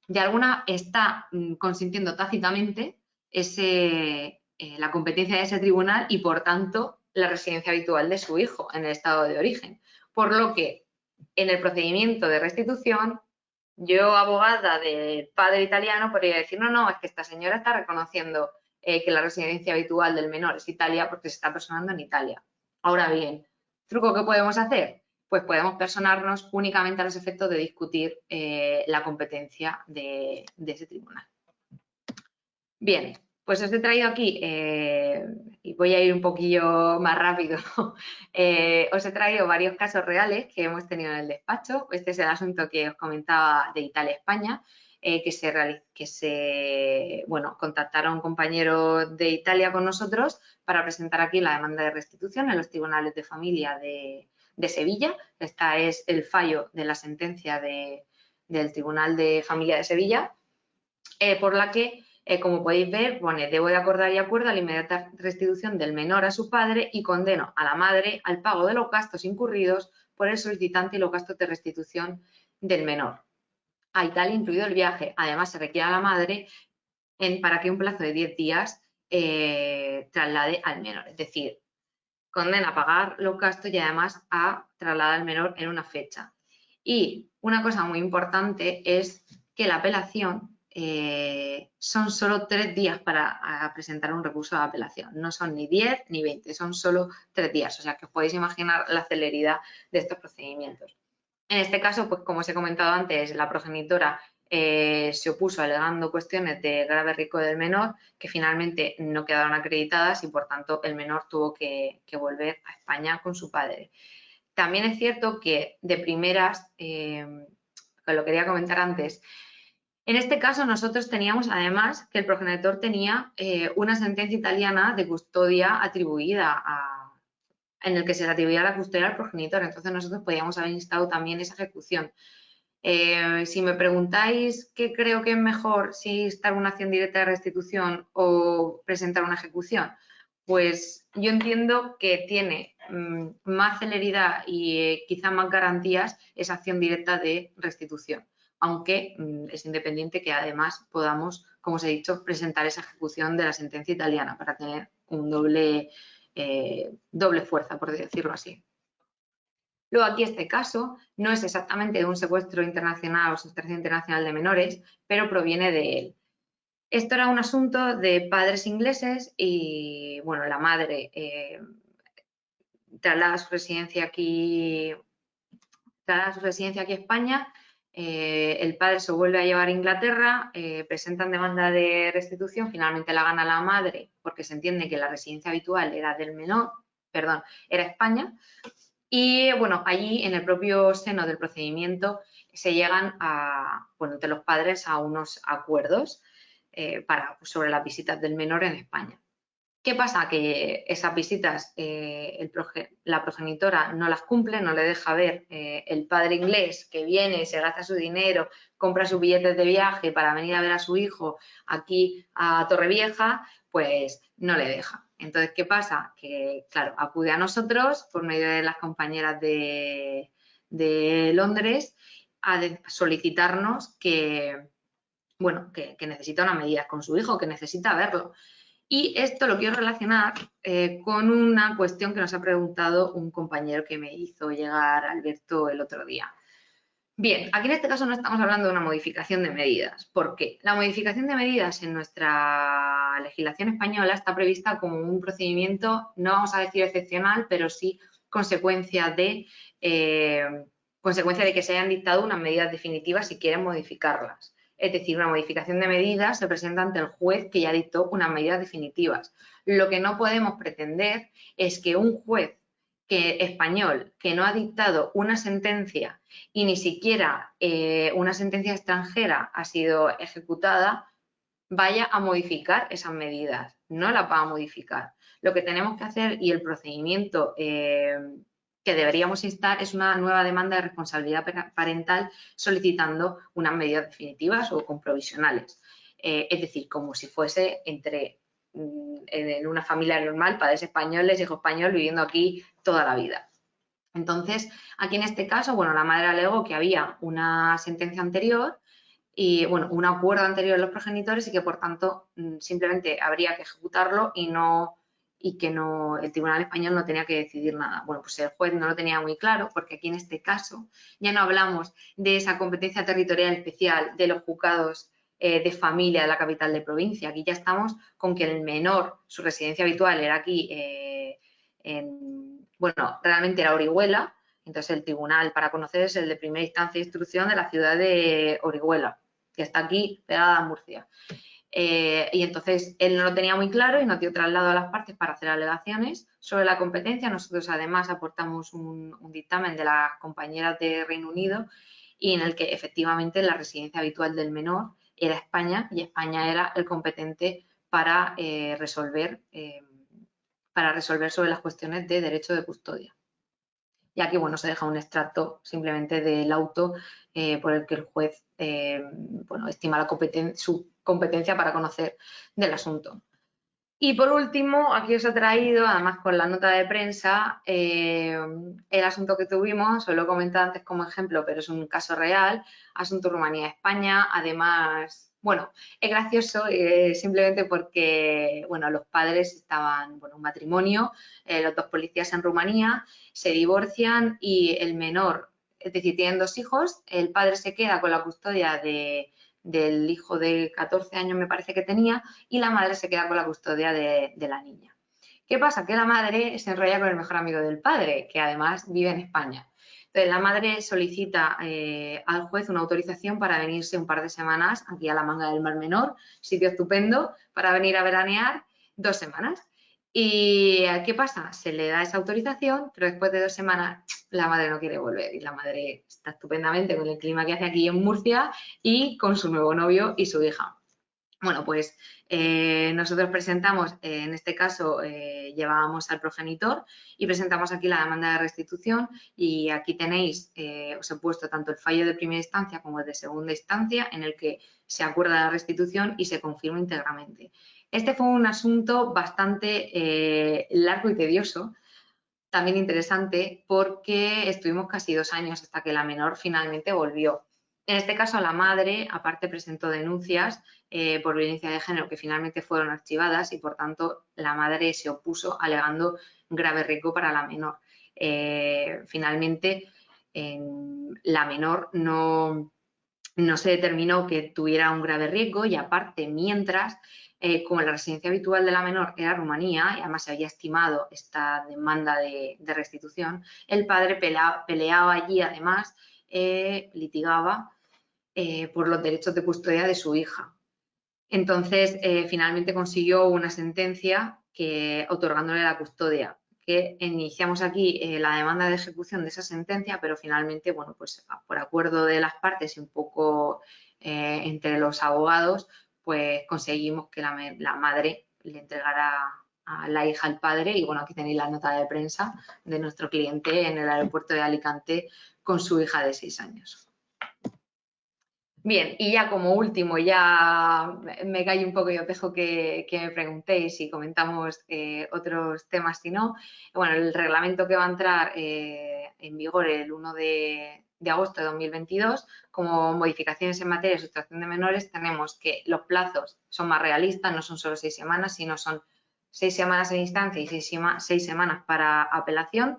de alguna está consintiendo tácitamente la competencia de ese tribunal y, por tanto, la residencia habitual de su hijo en el estado de origen. Por lo que, en el procedimiento de restitución, yo, abogada del padre italiano, podría decir, no, es que esta señora está reconociendo que la residencia habitual del menor es Italia porque se está personando en Italia. Ahora bien, ¿truco que podemos hacer? Pues podemos personarnos únicamente a los efectos de discutir la competencia de ese tribunal. Bien, pues os he traído aquí, y voy a ir un poquillo más rápido, os he traído varios casos reales que hemos tenido en el despacho. Este es el asunto que os comentaba de Italia-España, contactaron compañeros de Italia con nosotros para presentar aquí la demanda de restitución en los tribunales de familia de Sevilla. Esta es el fallo de la sentencia del Tribunal de Familia de Sevilla, por la que, como podéis ver, pone: debo de acordar y acuerdo a la inmediata restitución del menor a su padre y condeno a la madre al pago de los gastos incurridos por el solicitante y los gastos de restitución del menor, a Italia incluido el viaje. Además, se requiere a la madre para que un plazo de 10 días traslade al menor. Es decir, condena a pagar los gastos y además a trasladar al menor en una fecha. Y una cosa muy importante es que la apelación son solo 3 días para presentar un recurso de apelación. No son ni 10 ni 20, son solo 3 días. O sea que os podéis imaginar la celeridad de estos procedimientos. En este caso, pues como os he comentado antes, la progenitora se opuso alegando cuestiones de grave riesgo del menor que finalmente no quedaron acreditadas y por tanto el menor tuvo que volver a España con su padre. También es cierto que de primeras, que lo quería comentar antes, en este caso nosotros teníamos además que el progenitor tenía una sentencia italiana de custodia atribuida en el que se le atribuía la custodia al progenitor, entonces nosotros podíamos haber instado también esa ejecución. Si me preguntáis qué creo que es mejor, si instar una acción directa de restitución o presentar una ejecución, pues yo entiendo que tiene más celeridad y quizá más garantías esa acción directa de restitución, aunque es independiente que además podamos, como os he dicho, presentar esa ejecución de la sentencia italiana para tener un doble fuerza, por decirlo así. Luego aquí este caso no es exactamente de un secuestro internacional o sustracción internacional de menores, pero proviene de él. Esto era un asunto de padres ingleses y, bueno, la madre traslada su residencia aquí a España, el padre se vuelve a llevar a Inglaterra, presentan demanda de restitución, finalmente la gana la madre porque se entiende que la residencia habitual era del menor, perdón, era España. Y bueno, allí en el propio seno del procedimiento se llegan a, bueno, entre los padres a unos acuerdos sobre las visitas del menor en España. ¿Qué pasa? Que esas visitas la progenitora no las cumple, no le deja ver el padre inglés que viene, se gasta su dinero, compra sus billetes de viaje para venir a ver a su hijo aquí a Torrevieja, pues no le deja. Entonces, ¿qué pasa? Que, claro, acude a nosotros por medio de las compañeras de Londres a solicitarnos que, bueno, que necesita una medida con su hijo, que necesita verlo. Y esto lo quiero relacionar con una cuestión que nos ha preguntado un compañero que me hizo llegar Alberto el otro día. Bien, aquí en este caso no estamos hablando de una modificación de medidas. ¿Por qué? La modificación de medidas en nuestra legislación española está prevista como un procedimiento, no vamos a decir excepcional, pero sí consecuencia de que se hayan dictado unas medidas definitivas si quieren modificarlas. Es decir, una modificación de medidas se presenta ante el juez que ya dictó unas medidas definitivas. Lo que no podemos pretender es que un juez español que no ha dictado una sentencia y ni siquiera una sentencia extranjera ha sido ejecutada, vaya a modificar esas medidas. No las va a modificar. Lo que tenemos que hacer y el procedimiento que deberíamos instar es una nueva demanda de responsabilidad parental solicitando unas medidas definitivas o comprovisionales. Es decir, como si fuese en una familia normal, padres españoles, hijo español, viviendo aquí toda la vida. Entonces, aquí en este caso, bueno, la madre alegó que había una sentencia anterior y, bueno, un acuerdo anterior de los progenitores y que, por tanto, simplemente habría que ejecutarlo y que el Tribunal Español no tenía que decidir nada. Bueno, pues el juez no lo tenía muy claro porque aquí en este caso ya no hablamos de esa competencia territorial especial de los juzgados de familia de la capital de provincia. Aquí ya estamos con que el menor, su residencia habitual era aquí bueno, realmente era Orihuela, entonces el tribunal para conocer es el de primera instancia de instrucción de la ciudad de Orihuela, que está aquí pegada a Murcia. Y entonces él no lo tenía muy claro y nos dio traslado a las partes para hacer alegaciones sobre la competencia. Nosotros además aportamos un dictamen de las compañeras de Reino Unido y en el que efectivamente la residencia habitual del menor era España y España era el competente para resolver sobre las cuestiones de derecho de custodia. Y aquí, bueno, se deja un extracto simplemente del auto por el que el juez bueno, estima su competencia para conocer del asunto. Y por último, aquí os he traído, además con la nota de prensa, el asunto que tuvimos, os lo he comentado antes como ejemplo, pero es un caso real, asunto Rumanía-España. Además, bueno, es gracioso simplemente porque, bueno, los padres estaban, bueno, un matrimonio, los dos policías en Rumanía, se divorcian y el menor, es decir, tienen dos hijos, el padre se queda con la custodia del hijo de 14 años, me parece que tenía, y la madre se queda con la custodia de la niña. ¿Qué pasa? Que la madre se enrolla con el mejor amigo del padre, que además vive en España. Entonces, la madre solicita al juez una autorización para venirse un par de semanas aquí a la Manga del Mar Menor, sitio estupendo, para venir a veranear 2 semanas. ¿Y qué pasa? Se le da esa autorización, pero después de 2 semanas la madre no quiere volver y la madre está estupendamente con el clima que hace aquí en Murcia y con su nuevo novio y su hija. Bueno, pues nosotros presentamos, en este caso llevábamos al progenitor y presentamos aquí la demanda de restitución y aquí tenéis, os he puesto tanto el fallo de primera instancia como el de segunda instancia en el que se acuerda la restitución y se confirma íntegramente. Este fue un asunto bastante largo y tedioso, también interesante porque estuvimos casi 2 años hasta que la menor finalmente volvió. En este caso, la madre, aparte, presentó denuncias por violencia de género que finalmente fueron archivadas y, por tanto, la madre se opuso alegando grave riesgo para la menor. Finalmente, la menor no se determinó que tuviera un grave riesgo y, aparte, mientras, como la residencia habitual de la menor era Rumanía y además se había estimado esta demanda de restitución, el padre peleaba allí, además, litigaba por los derechos de custodia de su hija. Entonces, finalmente consiguió una sentencia otorgándole la custodia, que iniciamos aquí la demanda de ejecución de esa sentencia, pero finalmente, bueno, pues por acuerdo de las partes y un poco entre los abogados, pues conseguimos que la madre le entregara a la hija al padre y, bueno, aquí tenéis la nota de prensa de nuestro cliente en el aeropuerto de Alicante con su hija de 6 años. Bien, y ya como último, ya me callo un poco y os dejo que me preguntéis y comentamos otros temas si no. Bueno, el reglamento que va a entrar en vigor el 1 de agosto de 2022, como modificaciones en materia de sustracción de menores, tenemos que los plazos son más realistas, no son solo 6 semanas, sino son 6 semanas en instancia y 6 semanas para apelación.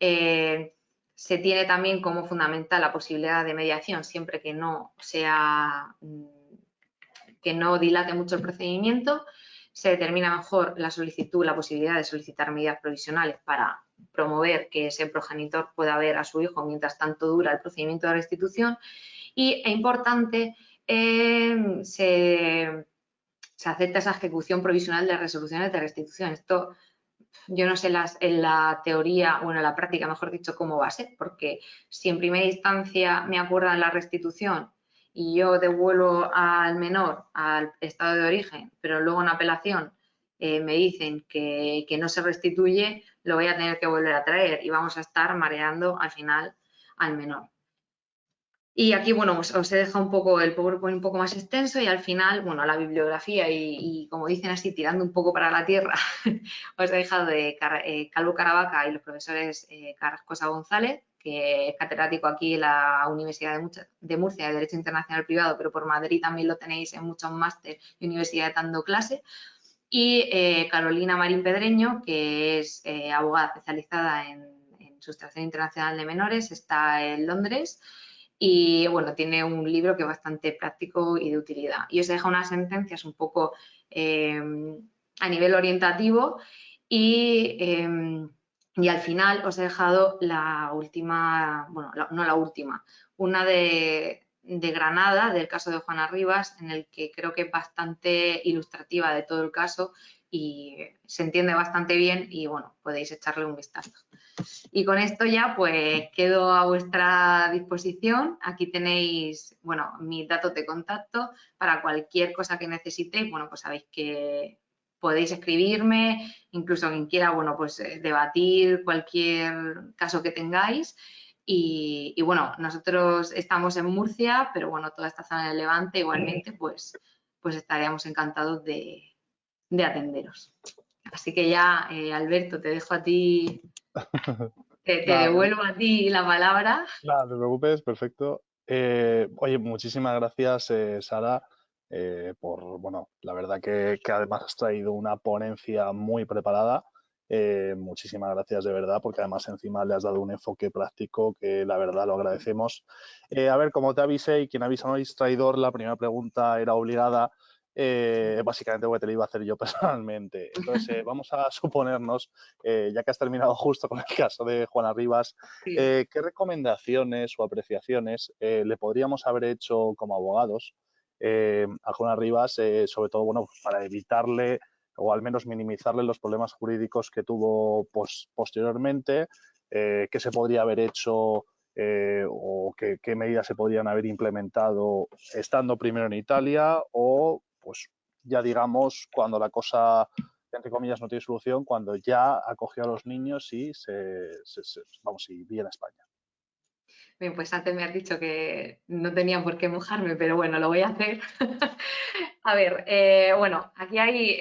Se tiene también como fundamental la posibilidad de mediación siempre que no dilate mucho el procedimiento. Se determina mejor la posibilidad de solicitar medidas provisionales para promover que ese progenitor pueda ver a su hijo mientras tanto dura el procedimiento de restitución. Y es importante, se acepta esa ejecución provisional de resoluciones de restitución. Esto yo no sé en la teoría o en la práctica, mejor dicho, cómo va a ser, porque si en primera instancia me acuerdan la restitución y yo devuelvo al menor al estado de origen, pero luego en apelación me dicen que no se restituye, lo voy a tener que volver a traer y vamos a estar mareando al final al menor. Y aquí, bueno, os he dejado un poco el PowerPoint un poco más extenso y al final, bueno, la bibliografía y como dicen así, tirando un poco para la tierra, os he dejado de Calvo Caravaca y los profesores Carrascosa González, que es catedrático aquí en la Universidad de Murcia de Derecho Internacional Privado, pero por Madrid también lo tenéis en muchos másteres y universidades dando clase. Y Carolina Marín Pedreño, que es abogada especializada en sustracción internacional de menores, está en Londres. Y bueno, tiene un libro que es bastante práctico y de utilidad. Y os deja unas sentencias un poco a nivel orientativo y al final os he dejado la última, bueno, no la última, una de Granada, del caso de Juana Rivas, en el que creo que es bastante ilustrativa de todo el caso y se entiende bastante bien y bueno, podéis echarle un vistazo. Y con esto ya pues quedo a vuestra disposición. Aquí tenéis, bueno, mis datos de contacto para cualquier cosa que necesitéis. Bueno, pues sabéis que podéis escribirme, incluso quien quiera, bueno, pues debatir cualquier caso que tengáis. Y bueno, nosotros estamos en Murcia, pero bueno, toda esta zona del Levante igualmente, pues estaríamos encantados de de atenderos. Así que ya, Alberto, te dejo a ti, te Nada, devuelvo a ti la palabra. nada, no te preocupes, perfecto. Oye, muchísimas gracias, Sara, bueno, la verdad que además has traído una ponencia muy preparada. Muchísimas gracias de verdad, porque además encima le has dado un enfoque práctico que la verdad lo agradecemos. A ver, como te avisé y quien avisa no es traidor, la primera pregunta era obligada. Básicamente porque te lo iba a hacer yo personalmente. Entonces, vamos a suponernos, ya que has terminado justo con el caso de Juana Rivas, Sí. ¿qué recomendaciones o apreciaciones le podríamos haber hecho como abogados a Juana Rivas, sobre todo bueno, para evitarle o al menos minimizarle los problemas jurídicos que tuvo posteriormente? ¿Qué se podría haber hecho o qué medidas se podrían haber implementado estando primero en Italia o pues ya digamos cuando la cosa entre comillas no tiene solución, cuando ya acogió a los niños y vamos, y viene a España? Bien, pues antes me has dicho que no tenía por qué mojarme, pero bueno, lo voy a hacer. A ver, bueno, aquí hay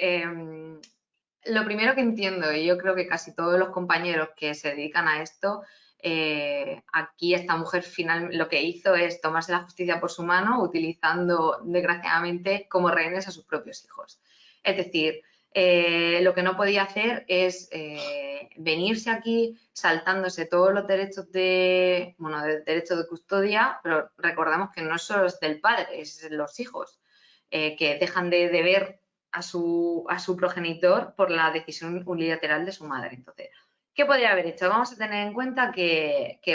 lo primero que entiendo, y yo creo que casi todos los compañeros que se dedican a esto, aquí esta mujer final lo que hizo es tomarse la justicia por su mano, utilizando desgraciadamente como rehenes a sus propios hijos. Es decir, lo que no podía hacer es venirse aquí saltándose todos los derechos bueno, de derecho de custodia, pero recordamos que no solo es del padre, es de los hijos, que dejan de ver a su progenitor por la decisión unilateral de su madre. Entonces, ¿qué podría haber hecho? Vamos a tener en cuenta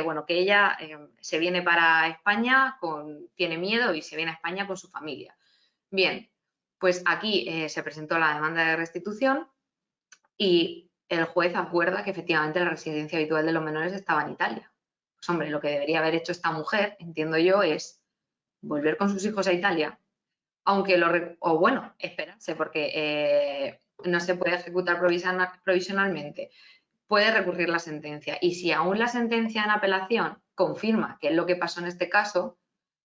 bueno, que ella se viene para España, tiene miedo y se viene a España con su familia. Bien, pues aquí se presentó la demanda de restitución y el juez acuerda que efectivamente la residencia habitual de los menores estaba en Italia. Pues hombre, lo que debería haber hecho esta mujer, entiendo yo, es volver con sus hijos a Italia, aunque o bueno, esperarse, porque no se puede ejecutar provisionalmente. Puede recurrir la sentencia. Y si aún la sentencia en apelación confirma que es lo que pasó en este caso,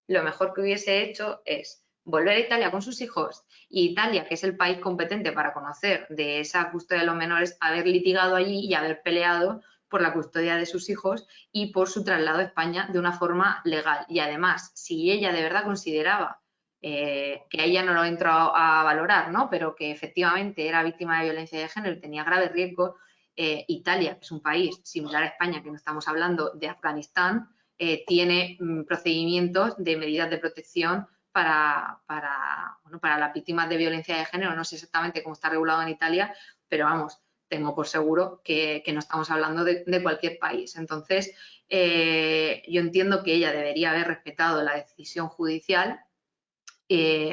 lo mejor que hubiese hecho es volver a Italia con sus hijos y Italia, que es el país competente para conocer de esa custodia de los menores, haber litigado allí y haber peleado por la custodia de sus hijos y por su traslado a España de una forma legal. Y además, si ella de verdad consideraba que ella no lo entró a valorar, ¿no? Pero que efectivamente era víctima de violencia de género y tenía graves riesgos, Italia, que es un país similar a España, que no estamos hablando de Afganistán, tiene procedimientos de medidas de protección bueno, para las víctimas de violencia de género. No sé exactamente cómo está regulado en Italia, pero vamos, tengo por seguro que no estamos hablando de cualquier país. Entonces, yo entiendo que ella debería haber respetado la decisión judicial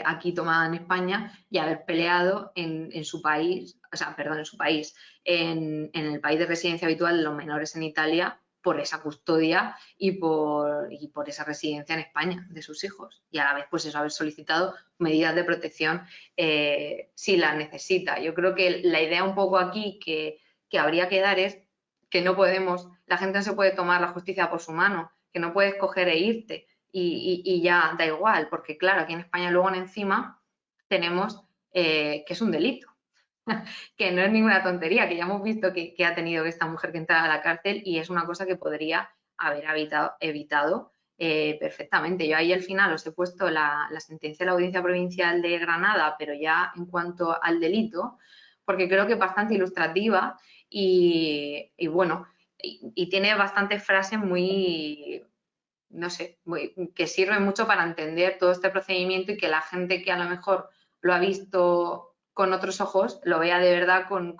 aquí tomada en España y haber peleado en su país, o sea, perdón, en su país, en el país de residencia habitual de los menores en Italia, por esa custodia y por esa residencia en España de sus hijos. Y a la vez, pues eso, haber solicitado medidas de protección si las necesita. Yo creo que la idea un poco aquí que habría que dar es que no podemos, la gente no se puede tomar la justicia por su mano, que no puedes coger e irte y ya da igual, porque claro, aquí en España luego encima tenemos que es un delito, que no es ninguna tontería, que ya hemos visto que ha tenido esta mujer que entrar a la cárcel y es una cosa que podría haber evitado perfectamente. Yo ahí al final os he puesto la sentencia de la Audiencia Provincial de Granada, pero ya en cuanto al delito, porque creo que es bastante ilustrativa y bueno, y tiene bastantes frases muy, no sé, que sirve mucho para entender todo este procedimiento y que la gente que a lo mejor lo ha visto con otros ojos lo vea de verdad con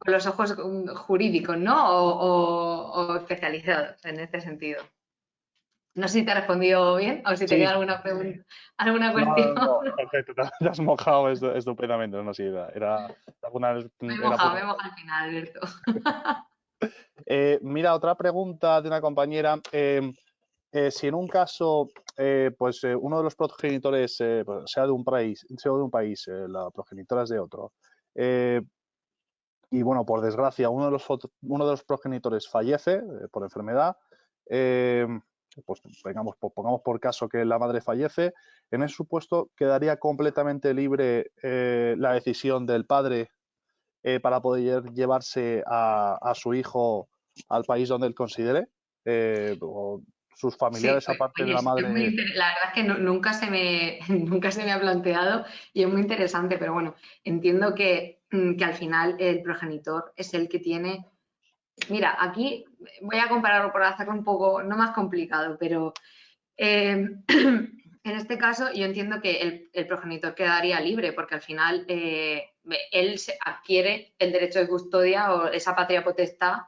los ojos jurídicos, ¿no? O especializados en este sentido. No sé si te he respondido bien o si te Sí, queda sí, alguna pregunta, alguna no, cuestión. no, no, perfecto, te has mojado estupendamente, no, sí, era Me he pura. mojado al final, Alberto. Mira, otra pregunta de una compañera. Si en un caso, uno de los progenitores, pues, sea de un país, la progenitora es de otro, eh, y bueno, por desgracia, uno de los progenitores fallece por enfermedad, eh, pues pongamos por caso que la madre fallece, en ese supuesto quedaría completamente libre la decisión del padre para poder llevarse a su hijo al país donde él considere, o sus Sí, familiares aparte de oye, la madre. la verdad es que nunca nunca se me ha planteado y es muy interesante, pero bueno, entiendo que al final el progenitor es el que tiene. Mira, aquí voy a compararlo por hacerlo un poco, no más complicado, pero en este caso yo entiendo que el progenitor quedaría libre porque al final él adquiere el derecho de custodia o esa patria potestad,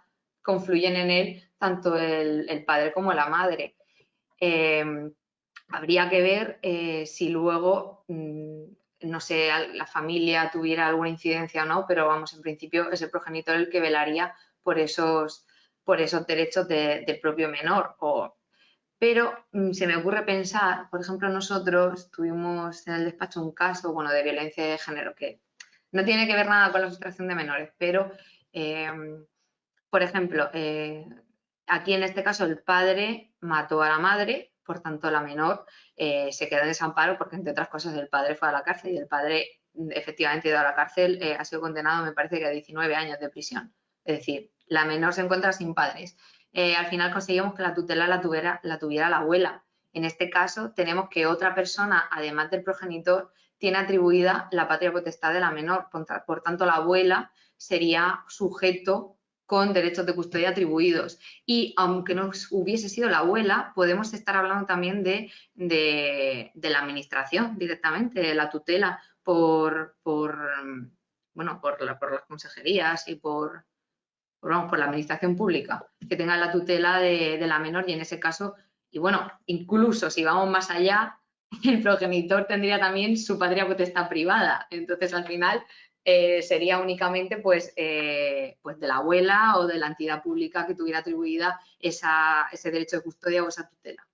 confluyen en él tanto el padre como la madre. Habría que ver si luego, no sé, la familia tuviera alguna incidencia o no, pero vamos, en principio es el progenitor el que velaría por esos derechos del propio menor. Pero se me ocurre pensar, por ejemplo, nosotros tuvimos en el despacho un caso, bueno, de violencia de género que no tiene que ver nada con la sustracción de menores, pero, por ejemplo, aquí en este caso el padre mató a la madre, por tanto la menor se queda en desamparo porque, entre otras cosas, el padre fue a la cárcel y el padre efectivamente ha ido a la cárcel, ha sido condenado, me parece que a 19 años de prisión. Es decir, la menor se encuentra sin padres. Al final conseguimos que la tutela la tuviera la abuela. En este caso tenemos que otra persona, además del progenitor, tiene atribuida la patria potestad de la menor. Por tanto, la abuela sería sujeto con derechos de custodia atribuidos. Y aunque no hubiese sido la abuela, podemos estar hablando también de la administración directamente, de la tutela bueno, por las consejerías y por la administración pública, que tenga la tutela de la menor y en ese caso, y bueno, incluso si vamos más allá, el progenitor tendría también su patria potestad privada. Entonces, al final, sería únicamente pues de la abuela o de la entidad pública que tuviera atribuida ese derecho de custodia o esa tutela.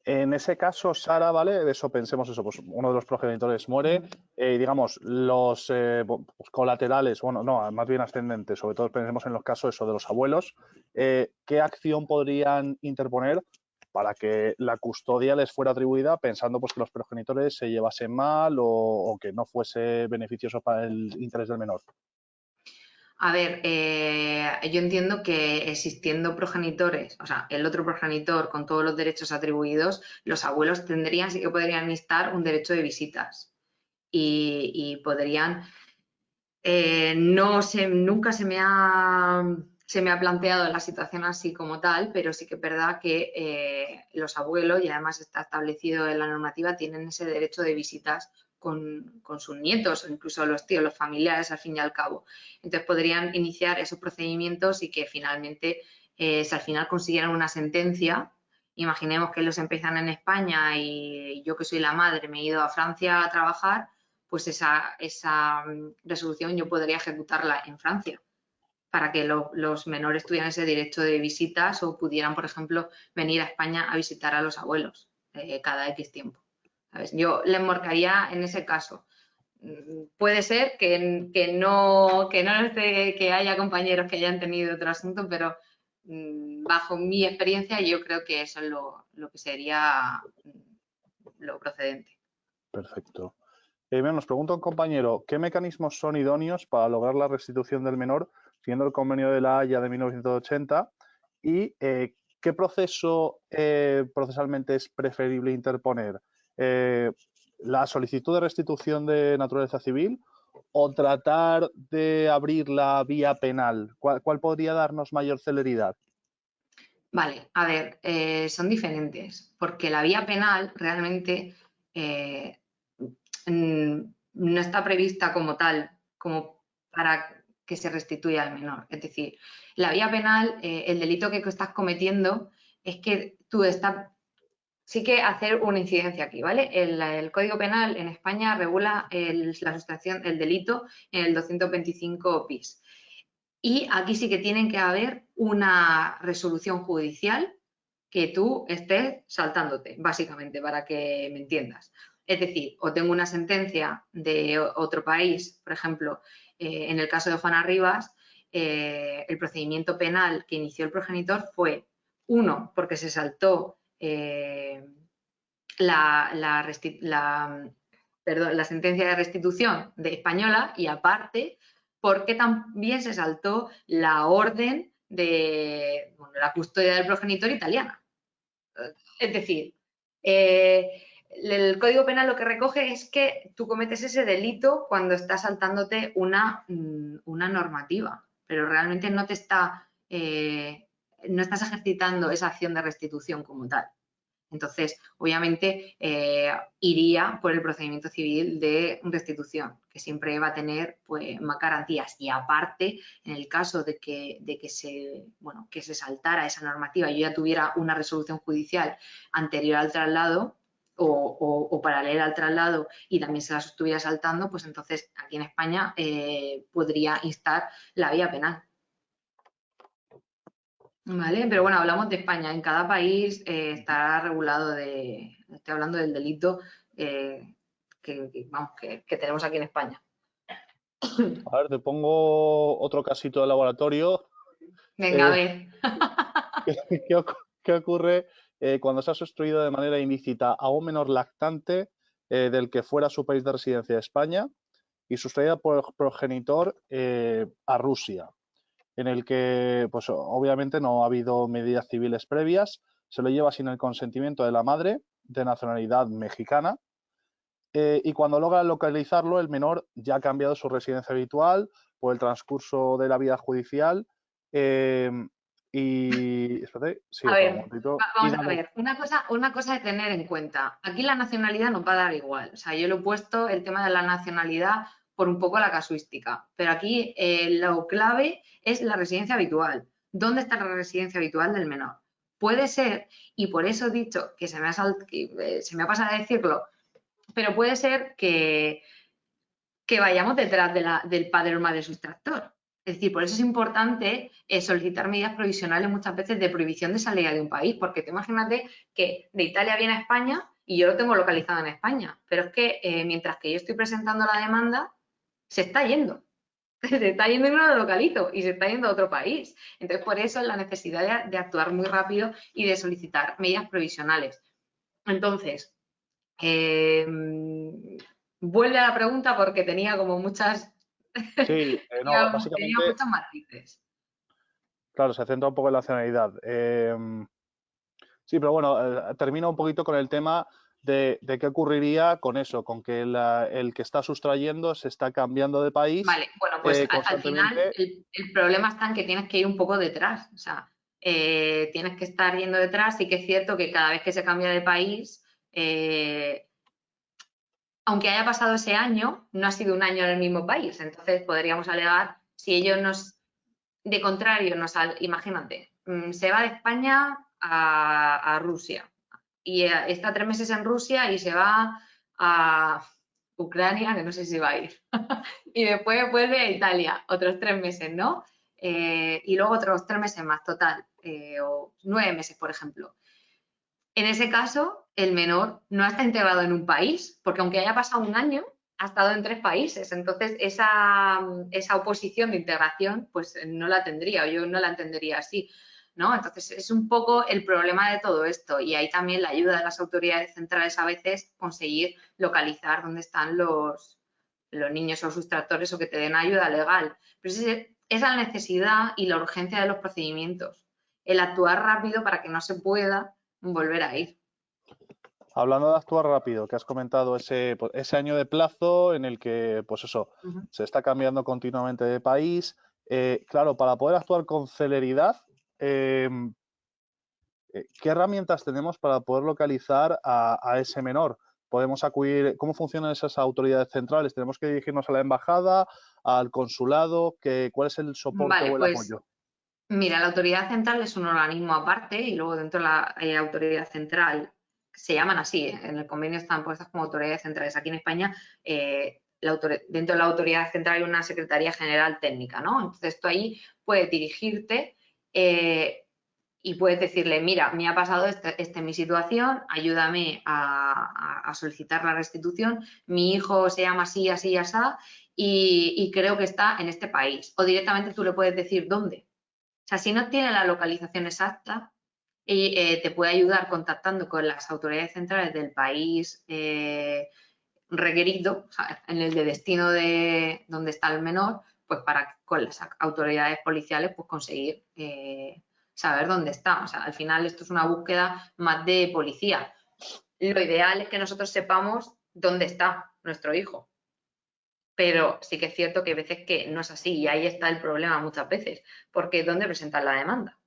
En ese caso, Sara, ¿vale? Eso pensemos eso, pues uno de los progenitores muere, digamos, los pues, colaterales, bueno, no, más bien ascendentes, sobre todo pensemos en los casos eso de los abuelos, ¿qué acción podrían interponer para que la custodia les fuera atribuida pensando pues que los progenitores se llevasen mal o que no fuese beneficioso para el interés del menor? A ver, yo entiendo que existiendo progenitores, o sea, el otro progenitor con todos los derechos atribuidos, los abuelos sí que podrían instar un derecho de visitas y podrían, nunca se me ha planteado la situación así como tal, pero sí que es verdad que los abuelos, y además está establecido en la normativa, tienen ese derecho de visitas con sus nietos o incluso los tíos, los familiares al fin y al cabo. Entonces podrían iniciar esos procedimientos y que finalmente, si al final consiguieran una sentencia, imaginemos que los empiezan en España y yo que soy la madre me he ido a Francia a trabajar, pues esa resolución yo podría ejecutarla en Francia para que los menores tuvieran ese derecho de visitas o pudieran, por ejemplo, venir a España a visitar a los abuelos cada X tiempo. ¿Sabes? Yo les marcaría en ese caso. Puede ser que no esté, que haya compañeros que hayan tenido otro asunto, pero bajo mi experiencia yo creo que eso es lo que sería lo procedente. Perfecto. Bien, nos pregunta un compañero, ¿qué mecanismos son idóneos para lograr la restitución del menor siguiendo el convenio de la Haya de 1980? ¿Y qué proceso procesalmente es preferible interponer? ¿La solicitud de restitución de naturaleza civil o tratar de abrir la vía penal? ¿Cuál podría darnos mayor celeridad? Vale, a ver, son diferentes, porque la vía penal realmente no está prevista como tal, como para que se restituya al menor. Es decir, la vía penal, el delito que estás cometiendo es que tú estás. Sí que hacer una incidencia aquí, ¿vale? El Código Penal en España regula la sustracción, el delito en el 225 bis. Y aquí sí que tienen que haber una resolución judicial que tú estés saltándote, básicamente, para que me entiendas. Es decir, o tengo una sentencia de otro país, por ejemplo, en el caso de Juana Rivas, el procedimiento penal que inició el progenitor fue Uno, porque se saltó la sentencia de restitución española, y aparte porque también se saltó la orden de la custodia del progenitor italiana. Es decir, el Código Penal lo que recoge es que tú cometes ese delito cuando estás saltándote una normativa, pero realmente no estás ejercitando esa acción de restitución como tal. Entonces, obviamente, iría por el procedimiento civil de restitución, que siempre va a tener pues, más garantías. Y aparte, en el caso de que se saltara esa normativa y yo ya tuviera una resolución judicial anterior al traslado o paralela al traslado y también se la estuviera saltando, pues entonces aquí en España podría instar la vía penal. Vale, pero bueno, hablamos de España. En cada país estará regulado estoy hablando del delito que tenemos aquí en España. A ver, te pongo otro casito de laboratorio. Venga, a ver. ¿Qué ocurre cuando se ha sustraído de manera ilícita a un menor lactante del que fuera su país de residencia de España y sustraída por el progenitor a Rusia, en el que, pues obviamente no ha habido medidas civiles previas, se lo lleva sin el consentimiento de la madre, de nacionalidad mexicana, y cuando logra localizarlo, el menor ya ha cambiado su residencia habitual por el transcurso de la vida judicial. Y espérate, sí, A espera un ver, momentito. vamos a ver. Una cosa de tener en cuenta. Aquí la nacionalidad nos va a dar igual. O sea, yo lo he puesto el tema de la nacionalidad por un poco la casuística. Pero aquí lo clave es la residencia habitual. ¿Dónde está la residencia habitual del menor? Puede ser, y por eso he dicho que se me ha pasado a decirlo, pero puede ser que vayamos detrás del padre o madre sustractor. Es decir, por eso es importante solicitar medidas provisionales muchas veces de prohibición de salida de un país, porque te imagínate que de Italia viene a España y yo lo tengo localizado en España, pero es que mientras que yo estoy presentando la demanda, se está yendo. Se está yendo y no lo localizo y se está yendo a otro país. Entonces, por eso es la necesidad de actuar muy rápido y de solicitar medidas provisionales. Entonces, vuelve a la pregunta porque tenía como muchas, Sí, no, tenía básicamente, muchos matices. claro, se centra un poco en la nacionalidad. Sí, pero bueno, termina un poquito con el tema de qué ocurriría con eso, con que el que está sustrayendo se está cambiando de país Vale, bueno, pues al final constantemente. el problema está en que tienes que ir un poco detrás. O sea, tienes que estar yendo detrás. Y que es cierto que cada vez que se cambia de país, aunque haya pasado ese año, no ha sido un año en el mismo país. Entonces podríamos alegar si ellos de contrario, imagínate, se va de España a Rusia y está 3 meses en Rusia y se va a Ucrania, que no sé si va a ir, y después vuelve a Italia, otros 3 meses, ¿no? Y luego otros 3 meses más, total, o 9 meses, por ejemplo. En ese caso, el menor no está integrado en un país, porque aunque haya pasado un año, ha estado en 3 países. Entonces, esa oposición de integración, pues no la tendría, o yo no la entendería así, ¿no? Entonces, es un poco el problema de todo esto. Y hay también la ayuda de las autoridades centrales a veces conseguir localizar dónde están los niños o sustractores o que te den ayuda legal. Pero es la necesidad y la urgencia de los procedimientos. El actuar rápido para que no se pueda volver a ir. Hablando de actuar rápido, que has comentado ese año de plazo en el que, pues eso, se está cambiando continuamente de país. Claro, para poder actuar con celeridad, ¿qué herramientas tenemos para poder localizar a ese menor? Podemos acudir, ¿cómo funcionan esas autoridades centrales? ¿Tenemos que dirigirnos a la embajada, al consulado? ¿Cuál es el soporte Vale, o el pues apoyo? mira, la autoridad central es un organismo aparte y luego dentro de la autoridad central, se llaman así, en el convenio están puestas como autoridades centrales. Aquí en España, dentro de la autoridad central hay una Secretaría General Técnica, ¿no? Entonces tú ahí puedes dirigirte y puedes decirle, mira, me ha pasado esta es mi situación, ayúdame a solicitar la restitución, mi hijo se llama así, así, así, y creo que está en este país. O directamente tú le puedes decir dónde. O sea, si no tiene la localización exacta, y te puede ayudar contactando con las autoridades centrales del país requerido, o sea, en el de destino de donde está el menor, pues para con las autoridades policiales pues conseguir saber dónde está. O sea, al final esto es una búsqueda más de policía. Lo ideal es que nosotros sepamos dónde está nuestro hijo. Pero sí que es cierto que hay veces que no es así y ahí está el problema muchas veces, porque ¿dónde presentar la demanda?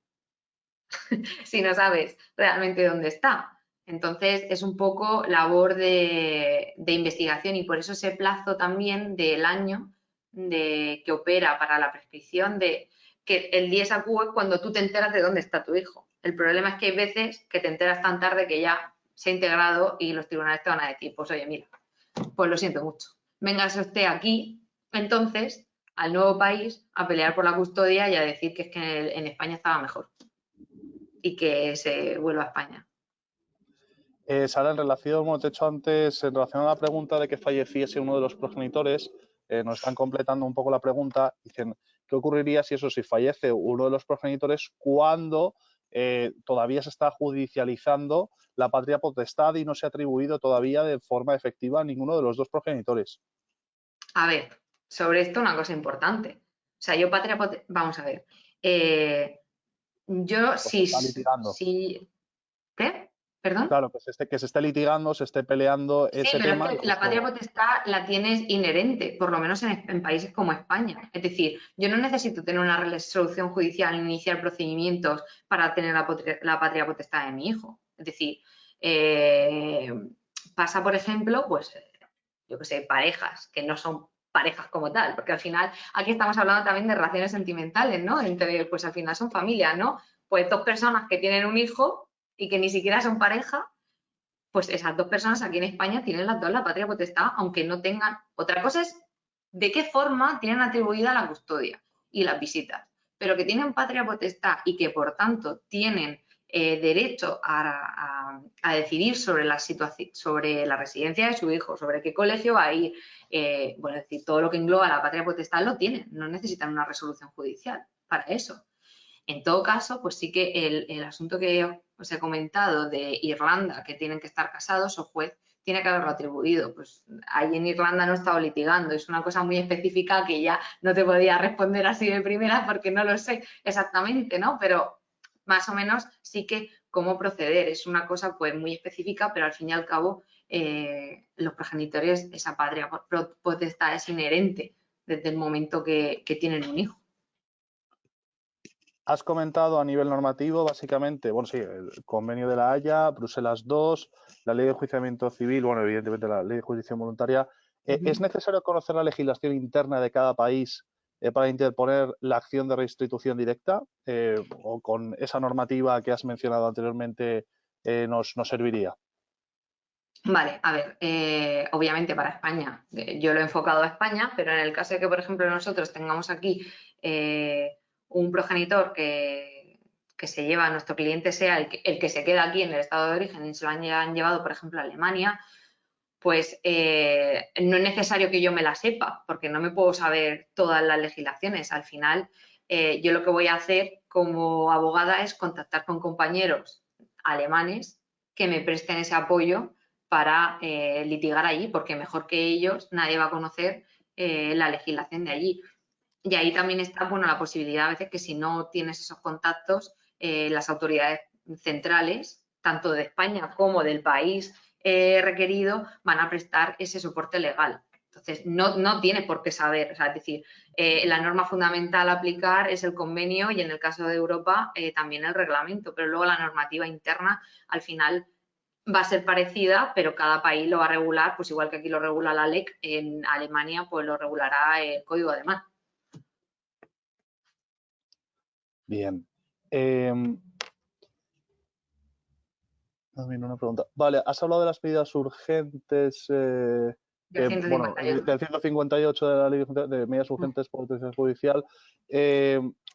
Si no sabes realmente dónde está. Entonces es un poco labor de investigación y por eso ese plazo también del año que opera para la prescripción de que el 10 AQ es cuando tú te enteras de dónde está tu hijo. El problema es que hay veces que te enteras tan tarde que ya se ha integrado y los tribunales te van a decir, pues oye, mira, pues lo siento mucho. Véngase usted aquí, entonces, al nuevo país, a pelear por la custodia y a decir que es que en España estaba mejor y que se vuelva a España. Sara, en relación, como te he hecho antes, en relación a la pregunta de que falleciese uno de los progenitores, nos están completando un poco la pregunta. Dicen, ¿qué ocurriría si fallece uno de los progenitores cuando todavía se está judicializando la patria potestad y no se ha atribuido todavía de forma efectiva a ninguno de los dos progenitores? A ver, sobre esto una cosa importante. O sea, yo patria potestad, vamos a ver. Yo Pues se está litigando. sí, ¿qué? ¿Perdón? Claro, que se esté litigando, se esté peleando Sí, ese pero es tema y que la patria justo... potestad la tienes inherente, por lo menos en países como España. Es decir, yo no necesito tener una resolución judicial, iniciar procedimientos para tener la patria potestad de mi hijo. Es decir, pasa, por ejemplo, pues, yo que sé, parejas que no son parejas como tal, porque al final aquí estamos hablando también de relaciones sentimentales, ¿no? Entre, pues al final son familias, ¿no? Pues dos personas que tienen un hijo y que ni siquiera son pareja, pues esas dos personas aquí en España tienen las dos la patria potestad, aunque no tengan. Otra cosa es de qué forma tienen atribuida la custodia y las visitas, pero que tienen patria potestad y que por tanto tienen derecho a decidir sobre la situación, sobre la residencia de su hijo, sobre qué colegio va a ir, bueno, es decir, todo lo que engloba la patria potestad lo tienen, no necesitan una resolución judicial para eso. En todo caso, pues sí que el asunto que os he comentado de Irlanda, que tienen que estar casados, o juez tiene que haberlo atribuido. Pues ahí en Irlanda no he estado litigando, es una cosa muy específica que ya no te podía responder así de primera porque no lo sé exactamente, ¿no? Pero más o menos sí que cómo proceder, es una cosa pues muy específica, pero al fin y al cabo los progenitores, esa patria potestad es inherente desde el momento que tienen un hijo. Has comentado a nivel normativo, básicamente, bueno, sí, el convenio de la Haya, Bruselas II, la ley de enjuiciamiento civil, bueno, evidentemente la ley de jurisdicción voluntaria. ¿Es necesario conocer la legislación interna de cada país para interponer la acción de restitución directa? ¿O con esa normativa que has mencionado anteriormente nos serviría? Vale, a ver, obviamente para España, yo lo he enfocado a España, pero en el caso de que, por ejemplo, nosotros tengamos aquí un progenitor que se lleva, nuestro cliente sea el que se queda aquí en el estado de origen y se lo han llevado, por ejemplo, a Alemania, pues no es necesario que yo me la sepa, porque no me puedo saber todas las legislaciones. Al final, yo lo que voy a hacer como abogada es contactar con compañeros alemanes que me presten ese apoyo para litigar allí, porque mejor que ellos nadie va a conocer la legislación de allí. Y ahí también está, bueno, la posibilidad a veces que si no tienes esos contactos, las autoridades centrales, tanto de España como del país requerido, van a prestar ese soporte legal. Entonces, no tiene por qué saber, o sea, es decir, la norma fundamental a aplicar es el convenio y en el caso de Europa también el reglamento, pero luego la normativa interna al final va a ser parecida, pero cada país lo va a regular, pues igual que aquí lo regula la LEC, en Alemania pues lo regulará el código alemán. Bien. Una pregunta. Vale, has hablado de las medidas urgentes, Del bueno, 158. del 158 de la Ley de Medidas Urgentes por autorización judicial,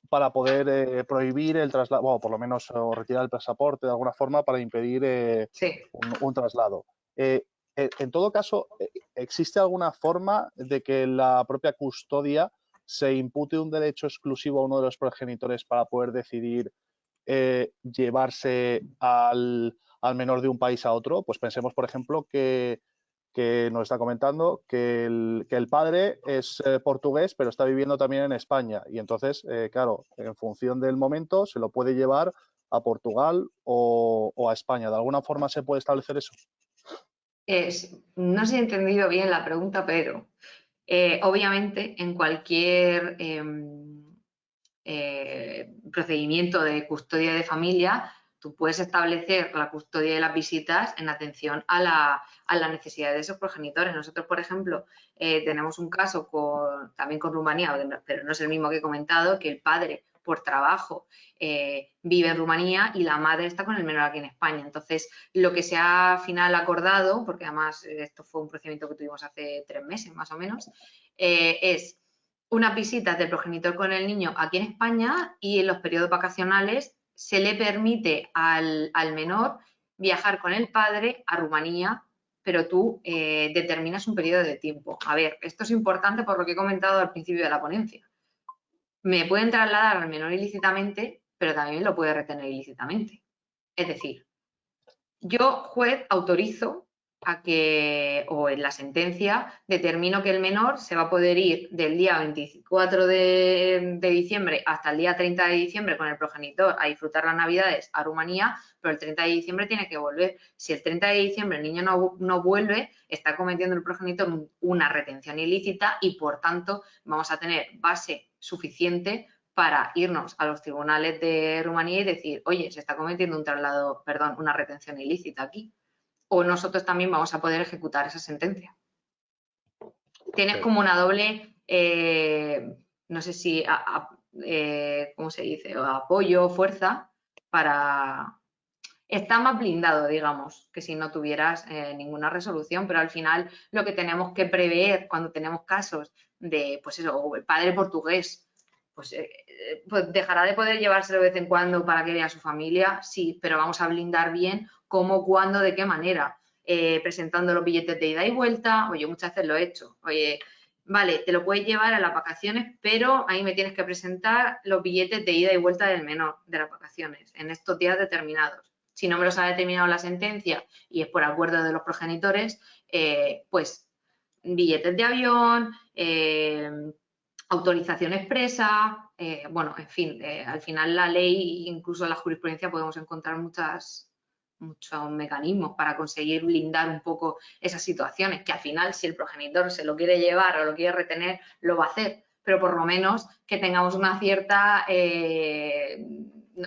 para poder prohibir el traslado, bueno, por lo menos o retirar el pasaporte de alguna forma para impedir Sí. un traslado. En todo caso, ¿existe alguna forma de que la propia custodia se impute un derecho exclusivo a uno de los progenitores para poder decidir llevarse al menor de un país a otro. Pues pensemos, por ejemplo, que nos está comentando que el padre es portugués, pero está viviendo también en España. Y entonces, claro, en función del momento, se lo puede llevar a Portugal o a España. ¿De alguna forma se puede establecer eso? No sé si he entendido bien la pregunta, pero obviamente en cualquier procedimiento de custodia de familia, tú puedes establecer la custodia de las visitas en atención a la necesidad de esos progenitores. Nosotros, por ejemplo, tenemos un caso también con Rumanía, pero no es el mismo que he comentado, que el padre por trabajo vive en Rumanía y la madre está con el menor aquí en España. Entonces, lo que se ha al final acordado, porque además esto fue un procedimiento que tuvimos hace 3 meses más o menos, es unas visitas del progenitor con el niño aquí en España y en los periodos vacacionales se le permite al menor viajar con el padre a Rumanía, pero tú determinas un periodo de tiempo. A ver, esto es importante por lo que he comentado al principio de la ponencia. Me pueden trasladar al menor ilícitamente, pero también lo puede retener ilícitamente. Es decir, yo, juez, autorizo a que, o en la sentencia, determino que el menor se va a poder ir del día 24 de diciembre hasta el día 30 de diciembre con el progenitor a disfrutar las Navidades a Rumanía, pero el 30 de diciembre tiene que volver. Si el 30 de diciembre el niño no vuelve, está cometiendo el progenitor una retención ilícita y, por tanto, vamos a tener base suficiente para irnos a los tribunales de Rumanía y decir, oye, se está cometiendo un traslado, perdón, una retención ilícita aquí. O nosotros también vamos a poder ejecutar esa sentencia. Tienes como una doble, no sé si, ¿cómo se dice? O apoyo, fuerza, para... Está más blindado, digamos, que si no tuvieras ninguna resolución, pero al final lo que tenemos que prever cuando tenemos casos de, pues eso, o el padre portugués, pues dejará de poder llevárselo de vez en cuando para que vea a su familia, sí, pero vamos a blindar bien cómo, cuándo, de qué manera. Presentando los billetes de ida y vuelta, oye, muchas veces lo he hecho, oye, vale, te lo puedes llevar a las vacaciones, pero ahí me tienes que presentar los billetes de ida y vuelta del menor de las vacaciones en estos días determinados. Si no me los ha determinado la sentencia y es por acuerdo de los progenitores, pues billetes de avión, autorización expresa, bueno, en fin, al final la ley, incluso en la jurisprudencia, podemos encontrar muchos mecanismos para conseguir blindar un poco esas situaciones, que al final si el progenitor se lo quiere llevar o lo quiere retener, lo va a hacer, pero por lo menos que tengamos una cierta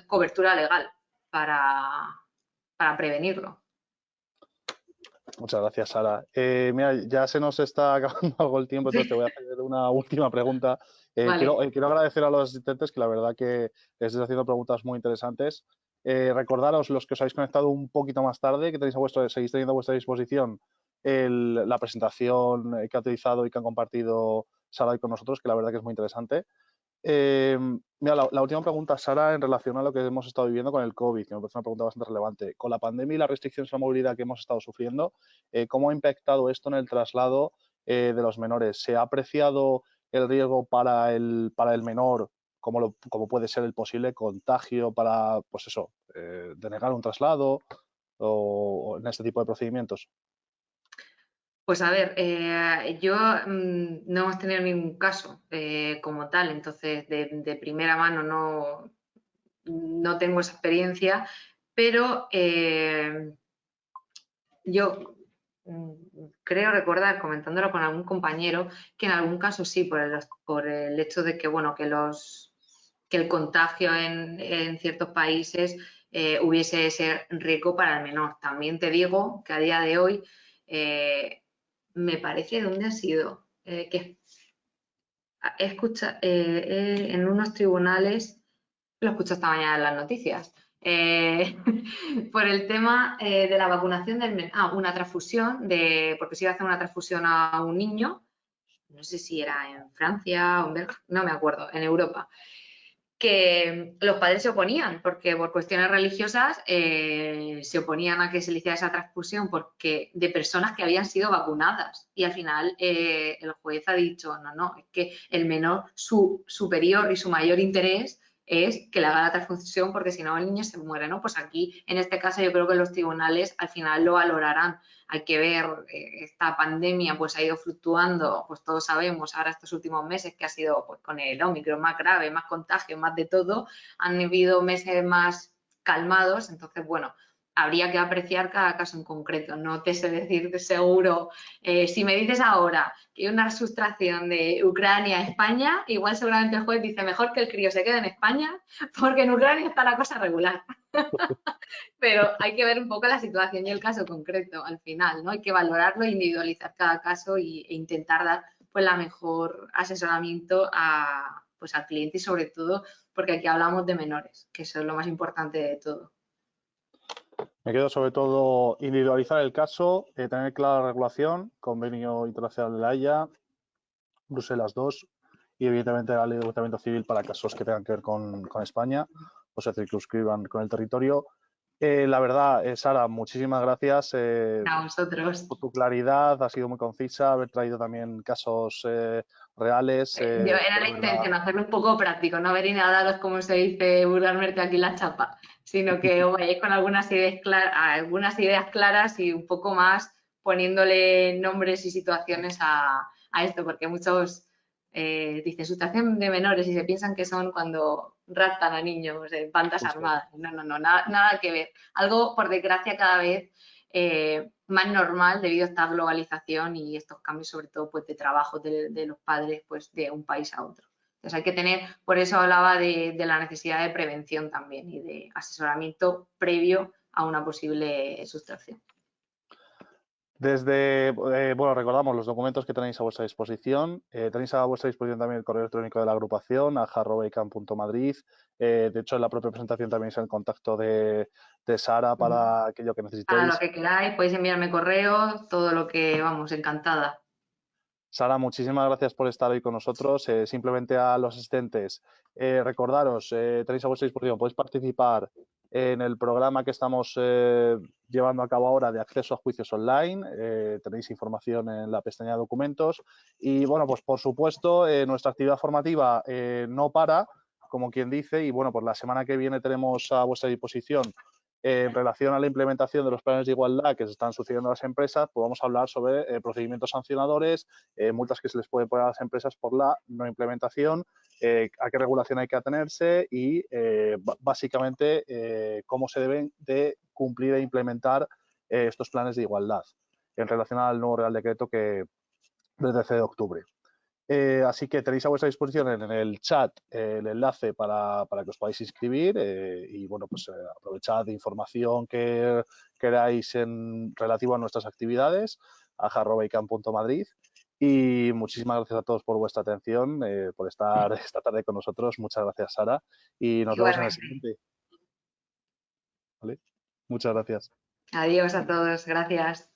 cobertura legal para prevenirlo. Muchas gracias, Sara. Mira, ya se nos está acabando algo el tiempo, entonces te voy a hacer una última pregunta. Vale. Quiero agradecer a los asistentes que la verdad que les estáis haciendo preguntas muy interesantes. Recordaros, los que os habéis conectado un poquito más tarde, que seguís teniendo a vuestra disposición la presentación que ha utilizado y que han compartido Sara hoy con nosotros, que la verdad que es muy interesante. Mira, la última pregunta, Sara, en relación a lo que hemos estado viviendo con el COVID, que me parece una pregunta bastante relevante. Con la pandemia y las restricciones a la movilidad que hemos estado sufriendo, ¿cómo ha impactado esto en el traslado de los menores? ¿Se ha apreciado el riesgo para el menor, como puede ser el posible contagio para, pues eso, denegar un traslado o en este tipo de procedimientos? Pues a ver, yo no hemos tenido ningún caso como tal, entonces de primera mano no tengo esa experiencia, pero yo creo recordar, comentándolo con algún compañero, que en algún caso sí, por el hecho de que, bueno, que el contagio en ciertos países hubiese ese riesgo para el menor. También te digo que a día de hoy me parece, ¿dónde ha sido? Que he escuchado en unos tribunales, lo escucho esta mañana en las noticias, por el tema de la vacunación una transfusión, porque se iba a hacer una transfusión a un niño, no sé si era en Francia o en Bélgica, no me acuerdo, en Europa, que los padres se oponían, porque por cuestiones religiosas se oponían a que se le hiciera esa transfusión porque de personas que habían sido vacunadas. Y al final el juez ha dicho, no, es que el menor, su superior y su mayor interés es que le haga la transfusión porque si no el niño se muere, ¿no? Pues aquí, en este caso, yo creo que los tribunales al final lo valorarán. Hay que ver, esta pandemia pues ha ido fluctuando, pues todos sabemos ahora estos últimos meses que ha sido pues con el Ómicron más grave, más contagio, más de todo, han habido meses más calmados, entonces bueno, habría que apreciar cada caso en concreto, no te sé decir de seguro. Si me dices ahora que hay una sustracción de Ucrania a España, igual seguramente el juez dice mejor que el crío se quede en España porque en Ucrania está la cosa regular. Pero hay que ver un poco la situación y el caso concreto al final, ¿no? Hay que valorarlo, individualizar cada caso e intentar dar pues la mejor asesoramiento pues al cliente y sobre todo porque aquí hablamos de menores, que eso es lo más importante de todo. Me quedo sobre todo individualizar el caso, tener clara la regulación, convenio internacional de la Haya, Bruselas II y evidentemente la ley de endeudamiento civil para casos que tengan que ver con España o se circunscriban con el territorio. La verdad, Sara, muchísimas gracias A vosotros. por tu claridad, ha sido muy concisa, haber traído también casos reales. Era la intención, hacerlo un poco práctico, no venir a daros, como se dice vulgarmente aquí, la chapa, sino que os vayáis con algunas ideas claras y un poco más poniéndole nombres y situaciones a esto, porque muchos dicen sustracción de menores y se piensan que son cuando raptan a niños en bandas armadas. No, nada que ver. Algo, por desgracia, cada vez más normal debido a esta globalización y estos cambios, sobre todo pues, de trabajo de los padres pues, de un país a otro. Entonces hay que tener, por eso hablaba de la necesidad de prevención también y de asesoramiento previo a una posible sustracción. Bueno, recordamos los documentos que tenéis a vuestra disposición. Tenéis a vuestra disposición también el correo electrónico de la agrupación, aja@icam.madrid. De hecho, en la propia presentación también es el contacto de Sara para aquello que necesitéis. Para lo que queráis, podéis enviarme correo, todo lo que, vamos, encantada. Sara, muchísimas gracias por estar hoy con nosotros. Simplemente a los asistentes, recordaros, tenéis a vuestra disposición, podéis participar en el programa que estamos llevando a cabo ahora de acceso a juicios online. Tenéis información en la pestaña de documentos. Y bueno, pues por supuesto, nuestra actividad formativa no para, como quien dice, y bueno, pues la semana que viene tenemos a vuestra disposición en relación a la implementación de los planes de igualdad que se están sucediendo a las empresas, pues vamos a hablar sobre procedimientos sancionadores, multas que se les puede poner a las empresas por la no implementación, a qué regulación hay que atenerse y básicamente cómo se deben de cumplir e implementar estos planes de igualdad en relación al nuevo Real Decreto que del 13 de octubre. Así que tenéis a vuestra disposición en el chat el enlace para que os podáis inscribir y bueno, pues aprovechad de información que queráis en relativo a nuestras actividades, aja@icam.madrid. Y muchísimas gracias a todos por vuestra atención, por estar esta tarde con nosotros. Muchas gracias, Sara. Y nos vemos en el siguiente. ¿Vale? Muchas gracias. Adiós a todos. Gracias.